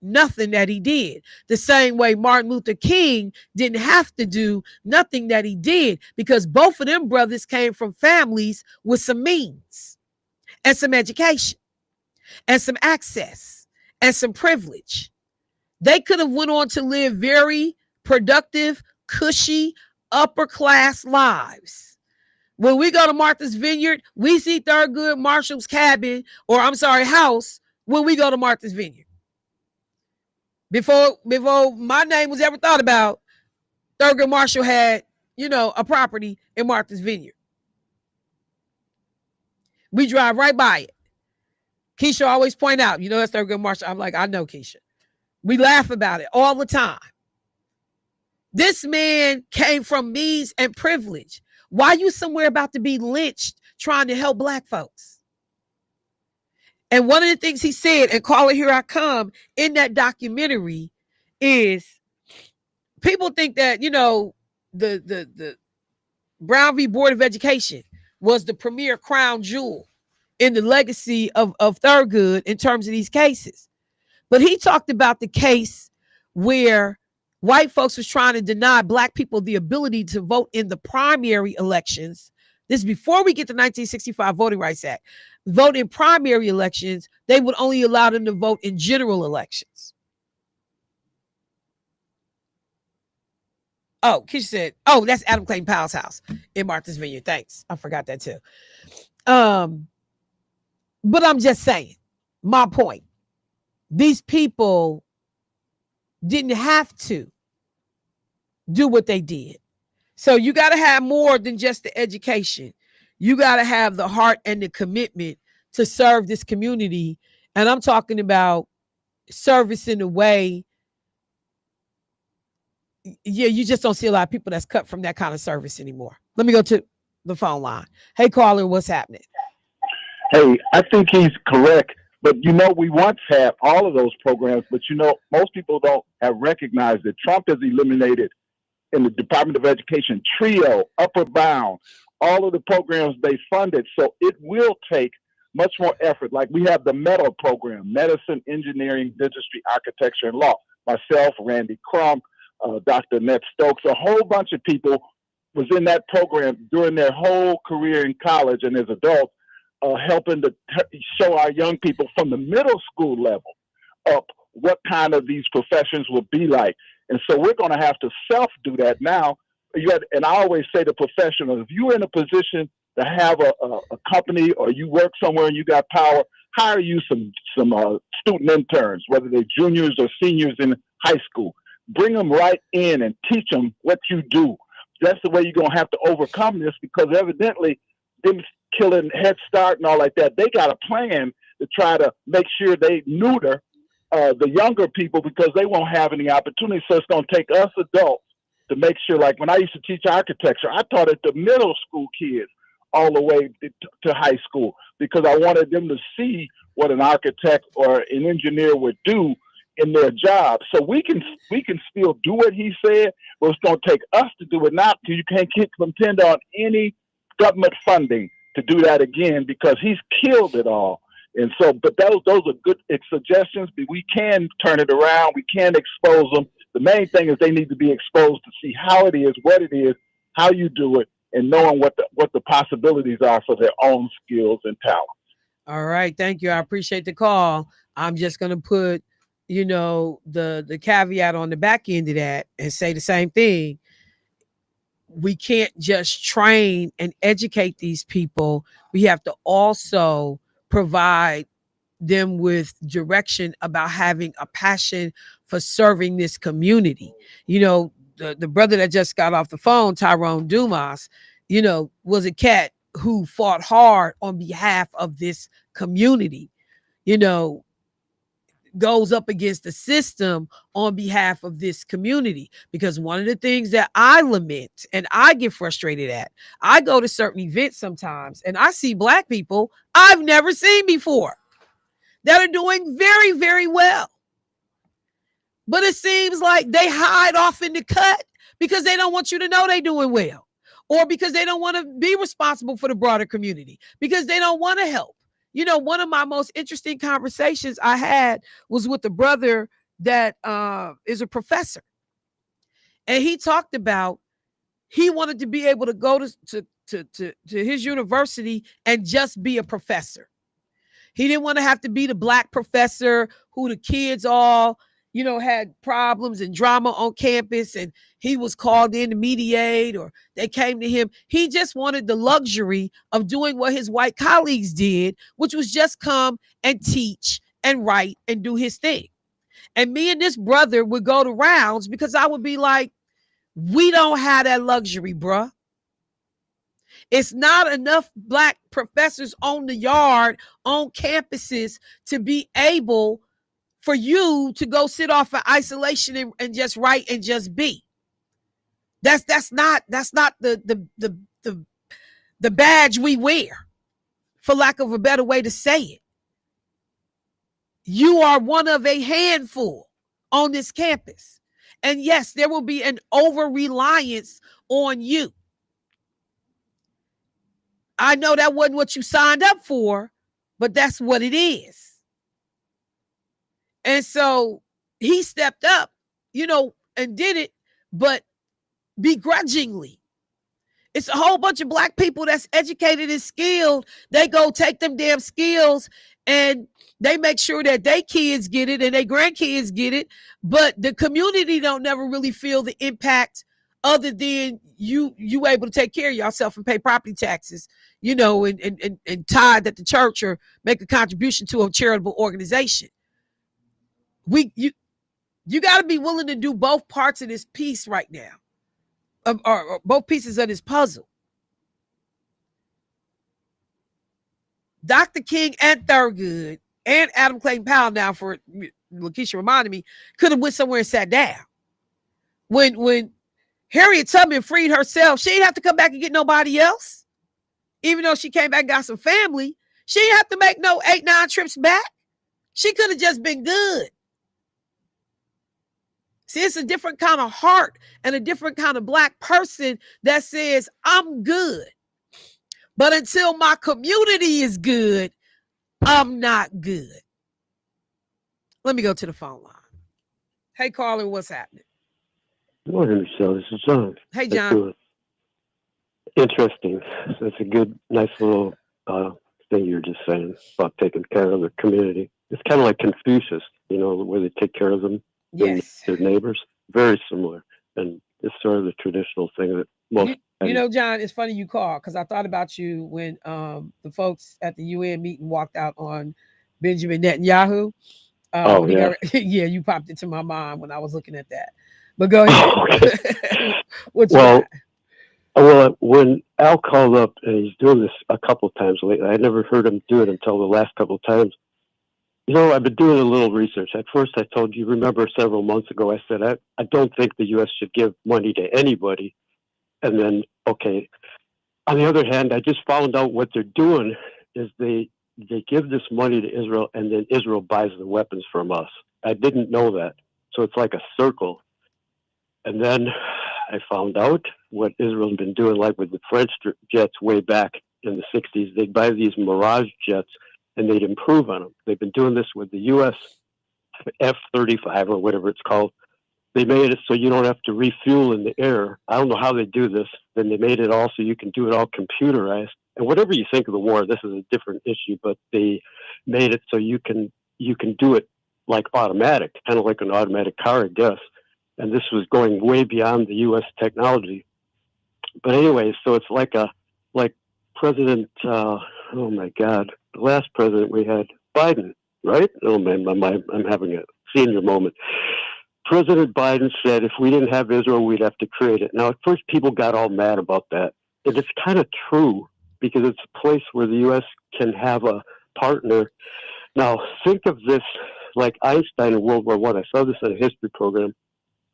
nothing that he did. The same way Martin Luther King didn't have to do nothing that he did, because both of them brothers came from families with some means and some education and some access and some privilege. They could have went on to live very productive, cushy, upper class lives. When we go to Martha's Vineyard, we see Thurgood Marshall's house when we go to Martha's Vineyard. Before my name was ever thought about, Thurgood Marshall had, a property in Martha's Vineyard. We drive right by it. Keisha always point out, that's Thurgood Marshall. I'm like, I know, Keisha. We laugh about it all the time. This man came from means and privilege. Why you somewhere about to be lynched trying to help Black folks? And one of the things he said, and call it Here I Come, in that documentary is people think that, the Brown v. Board of Education was the premier crown jewel in the legacy of Thurgood in terms of these cases. But he talked about the case where white folks was trying to deny black people the ability to vote in the primary elections. This is before we get the 1965 Voting Rights Act. Vote in primary elections, they would only allow them to vote in general elections. Oh, Keisha said, oh, that's Adam Clayton Powell's house in Martha's Vineyard. Thanks. I forgot that too. But I'm just saying, my point. These people didn't have to do what they did. So you got to have more than just the education. You got to have the heart and the commitment to serve this community. And I'm talking about service in a way. Yeah, you just don't see a lot of people that's cut from that kind of service anymore. Let me go to the phone line. Hey, caller, what's happening? Hey, I think he's correct. But, we once had all of those programs, but, most people don't have recognized that Trump has eliminated in the Department of Education, TRIO, Upper Bound, all of the programs they funded. So it will take much more effort. Like we have the MEDAL program, Medicine, Engineering, Dentistry, Architecture, and Law. Myself, Randy Crum, Dr. Ned Stokes, a whole bunch of people was in that program during their whole career in college and as adults, helping to show our young people from the middle school level up what kind of these professions will be like. And so we're going to have to self-do that now. And I always say to professionals, if you're in a position to have a company or you work somewhere and you got power, hire you some student interns, whether they're juniors or seniors in high school. Bring them right in and teach them what you do. That's the way you're going to have to overcome this, because evidently them killing Head Start and all like that, they got a plan to try to make sure they neuter the younger people because they won't have any opportunity. So it's going to take us adults to make sure, like when I used to teach architecture, I taught it to middle school kids all the way to high school because I wanted them to see what an architect or an engineer would do in their job. So we can still do what he said, but it's going to take us to do it now, because you can't depend on any government funding to do that again, because he's killed it all. And so, but those are good suggestions, but we can turn it around. We can expose them. The main thing is they need to be exposed to see how it is, what it is, how you do it, and knowing what the possibilities are for their own skills and talents. All right. Thank you. I appreciate the call. I'm just going to put, the caveat on the back end of that and say the same thing. We can't just train and educate these people. We have to also provide them with direction about having a passion for serving this community. The brother that just got off the phone, Tyrone Dumas, was a cat who fought hard on behalf of this community, goes up against the system on behalf of this community. Because one of the things that I lament and I get frustrated at, I go to certain events sometimes and I see Black people I've never seen before that are doing very, very well. But it seems like they hide off in the cut because they don't want you to know they're doing well, or because they don't want to be responsible for the broader community, because they don't want to help. One of my most interesting conversations I had was with a brother that is a professor. And he talked about he wanted to be able to go to his university and just be a professor. He didn't want to have to be the Black professor who the kids all, had problems and drama on campus, and he was called in to mediate, or they came to him. He just wanted the luxury of doing what his white colleagues did, which was just come and teach and write and do his thing. And me and this brother would go to rounds because I would be like, we don't have that luxury, bruh. It's not enough Black professors on the yard, on campuses, to be able for you to go sit off in isolation and just write and just be. That's not the badge we wear, for lack of a better way to say it. You are one of a handful on this campus. And yes, there will be an over-reliance on you. I know that wasn't what you signed up for, but that's what it is. And so he stepped up, and did it, but begrudgingly. It's a whole bunch of black people that's educated and skilled. They go take them damn skills and they make sure that their kids get it and their grandkids get it. But the community don't never really feel the impact other than you able to take care of yourself and pay property taxes, and tithe at the church or make a contribution to a charitable organization. You got to be willing to do both parts of this piece right now. Or both pieces of this puzzle. Dr. King and Thurgood and Adam Clayton Powell, now for Lakeisha reminded me, could have went somewhere and sat down. When Harriet Tubman freed herself, she didn't have to come back and get nobody else. Even though she came back and got some family, she didn't have to make no 8-9 trips back. She could have just been good. See, it's a different kind of heart and a different kind of black person that says, I'm good. But until my community is good, I'm not good. Let me go to the phone line. Hey, caller, what's happening? Good morning, Michelle. This is John. Hey, John. Interesting. That's a good, nice little thing you're just saying about taking care of the community. It's kind of like Confucius, where they take care of them. Yes. Their neighbors. Very similar. And it's sort of the traditional thing that most... John, it's funny you call because I thought about you when the folks at the UN meeting walked out on Benjamin Netanyahu. Yeah, you popped into my mind when I was looking at that. But go ahead. Well, when Al called up, and he's doing this a couple of times lately, I never heard him do it until the last couple of times. I've been doing a little research. At first, I told you, remember several months ago, I said, I don't think the U.S. should give money to anybody. And then, okay. On the other hand, I just found out what they're doing is they give this money to Israel, and then Israel buys the weapons from us. I didn't know that. So it's like a circle. And then I found out what Israel's been doing, like with the French jets way back in the 60s. They'd buy these Mirage jets, and they'd improve on them. They've been doing this with the U.S. F-35 or whatever it's called. They made it so you don't have to refuel in the air. I don't know how they do this. Then they made it all so you can do it all computerized. And whatever you think of the war, this is a different issue, but they made it so you can do it like automatic, kind of like an automatic car, I guess. And this was going way beyond the U.S. technology. But anyway, so it's like President, oh my God, the last president we had, Biden, right? Oh man, I'm having a senior moment. President Biden said if we didn't have Israel, we'd have to create it. Now, at first, people got all mad about that. And it's kind of true because it's a place where the U.S. can have a partner. Now, think of this like Einstein in World War I. I saw this in a history program.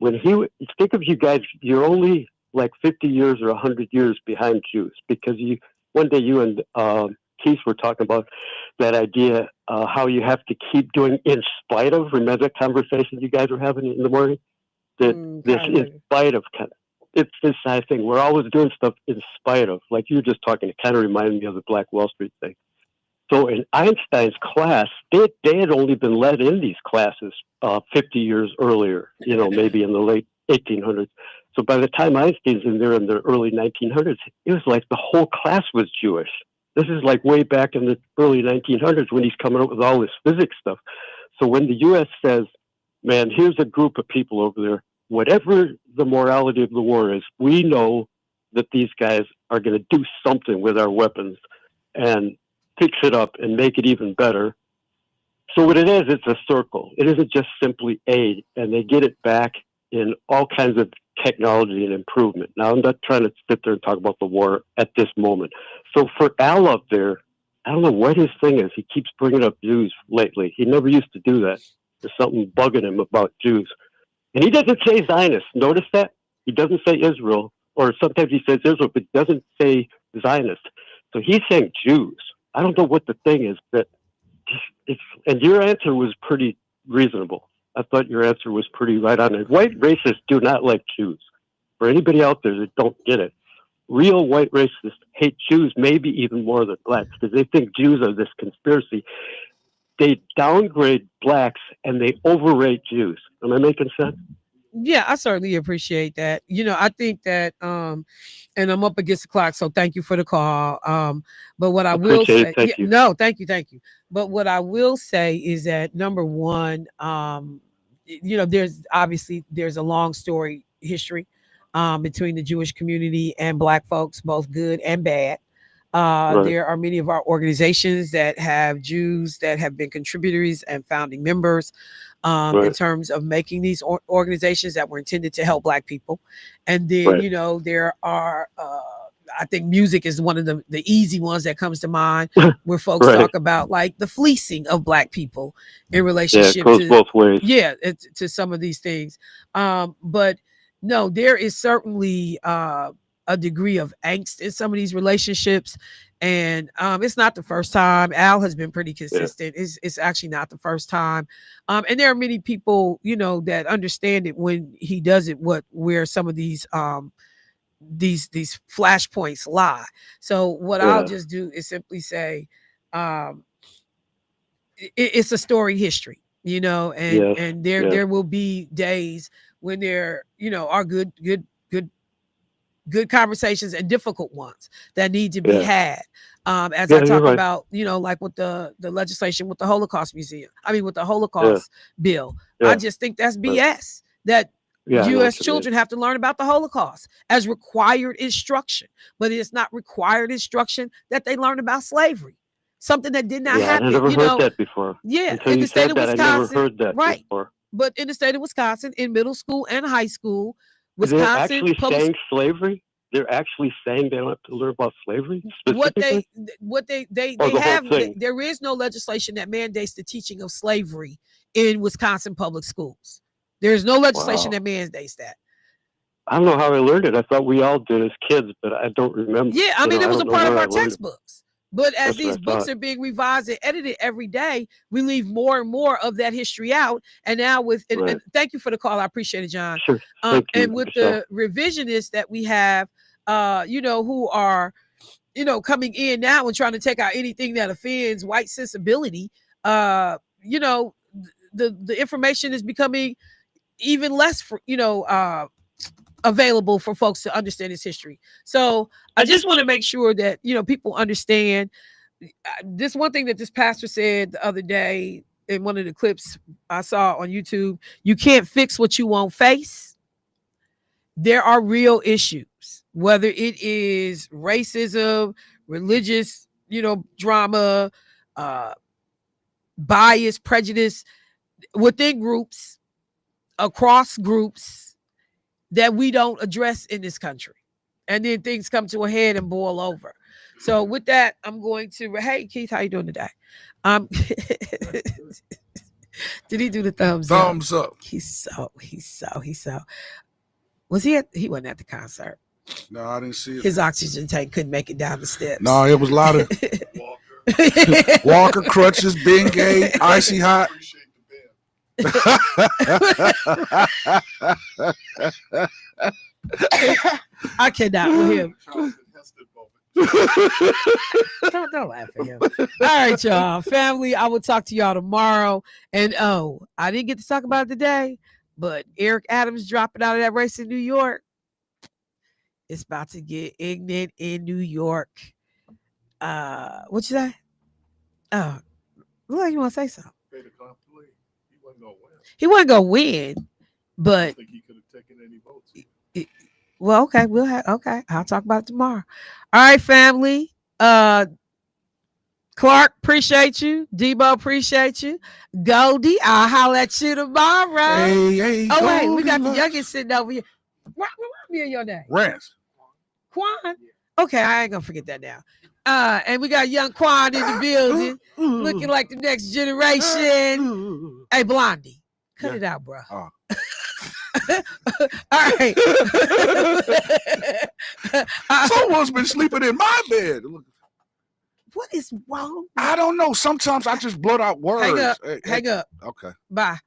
Think of you guys, you're only like 50 years or 100 years behind Jews because one day you and Keith were talking about that idea, how you have to keep doing in spite of. Remember that conversation you guys were having in the morning? In spite of, it's this side thing. We're always doing stuff in spite of. Like you were just talking, it kind of reminded me of the Black Wall Street thing. So in Einstein's class, they had only been let in these classes 50 years earlier, maybe in the late 1800s. So by the time Einstein's in there in the early 1900s, it was like the whole class was Jewish. This is like way back in the early 1900s when he's coming up with all this physics stuff. So when the U.S. says, man, here's a group of people over there, whatever the morality of the war is, we know that these guys are going to do something with our weapons and fix it up and make it even better. So what it is, it's a circle. It isn't just simply aid, and they get it back in all kinds of technology and improvement. Now, I'm not trying to sit there and talk about the war at this moment. So for Al up there, I don't know what his thing is. He keeps bringing up Jews lately. He never used to do that. There's something bugging him about Jews. And he doesn't say Zionist. Notice that? He doesn't say Israel, or sometimes he says Israel, but doesn't say Zionist. So he's saying Jews. I don't know what the thing is that and your answer was pretty reasonable. I thought your answer was pretty right on it. White racists do not like Jews. For anybody out there that don't get it, real white racists hate Jews maybe even more than blacks because they think Jews are this conspiracy. They downgrade blacks and they overrate Jews. Am I making sense? Yeah, I certainly appreciate that. I think that and I'm up against the clock, so thank you for the call. But what I will say, thank you. No, thank you. But what I will say is that number one, there's a long story history between the Jewish community and black folks, both good and bad. Right. There are many of our organizations that have Jews that have been contributors and founding members in terms of making these organizations that were intended to help black people. And then, there are, I think music is one of the easy ones that comes to mind where folks talk about like the fleecing of black people in relationship it goes both ways. Yeah, to some of these things. But no, there is certainly a degree of angst in some of these relationships. And it's not the first time. Al has been pretty consistent. It's actually not the first time. And there are many people, that understand it when he does it, where some of these flashpoints lie. So what I'll just do is simply say it's a story history, and there will be days when there, are good conversations and difficult ones that need to be had. As I talk about, like with the legislation with the Holocaust with the Holocaust bill. I just think that's BS that U.S. children have to learn about the Holocaust as required instruction, but it's not required instruction that they learn about slavery. Something that did not happen. I never heard that before. Yeah, until in the you state said of that, Wisconsin, I never heard that before. But in the state of Wisconsin, in middle school and high school, They're actually saying slavery. They're actually saying they don't have to learn about slavery. What they have. There is no legislation that mandates the teaching of slavery in Wisconsin public schools. There is no legislation that mandates that. I don't know how I learned it. I thought we all did as kids, but I don't remember. Yeah, it was a part of our textbooks. But as these books are being revised and edited every day, we leave more and more of that history out. And now and thank you for the call. I appreciate it, John. Sure. And with the revisionists that we have, who are, coming in now and trying to take out anything that offends white sensibility, the information is becoming even less, available for folks to understand its history. So I just want to make sure that, people understand this one thing that this pastor said the other day in one of the clips I saw on YouTube. You can't fix what you won't face. There are real issues, whether it is racism, religious, drama, bias, prejudice within groups, across groups, that we don't address in this country. And then things come to a head and boil over. So with that, I'm going to, hey, Keith, how you doing today? Did he do the thumbs up? Thumbs up. He's so. Was he wasn't at the concert. No, I didn't see it. His oxygen tank couldn't make it down the steps. No, it was a lot of Walker, crutches, Bengay, icy hot. I cannot with him. Don't laugh at him. All right, y'all. Family, I will talk to y'all tomorrow. And I didn't get to talk about it today, but Eric Adams dropping out of that race in New York. It's about to get ignorant in New York. What you say? Oh, look like you want to say something. He wasn't gonna win, but I think he could have taken any votes. Well, okay, I'll talk about it tomorrow. All right, family. Clark, appreciate you. Debo, appreciate you. Goldie, I'll holler at you tomorrow. Hey, oh, wait, we got the youngest sitting over here. What me in your name? Rance. Quan. Okay, I ain't gonna forget that now. And we got young Quan in the building, looking like the next generation. Hey, Blondie, cut it out, bro. Oh. All right. Someone's been sleeping in my bed. What is wrong? I don't know. Sometimes I just blurt out words. Hang up. Okay. Bye.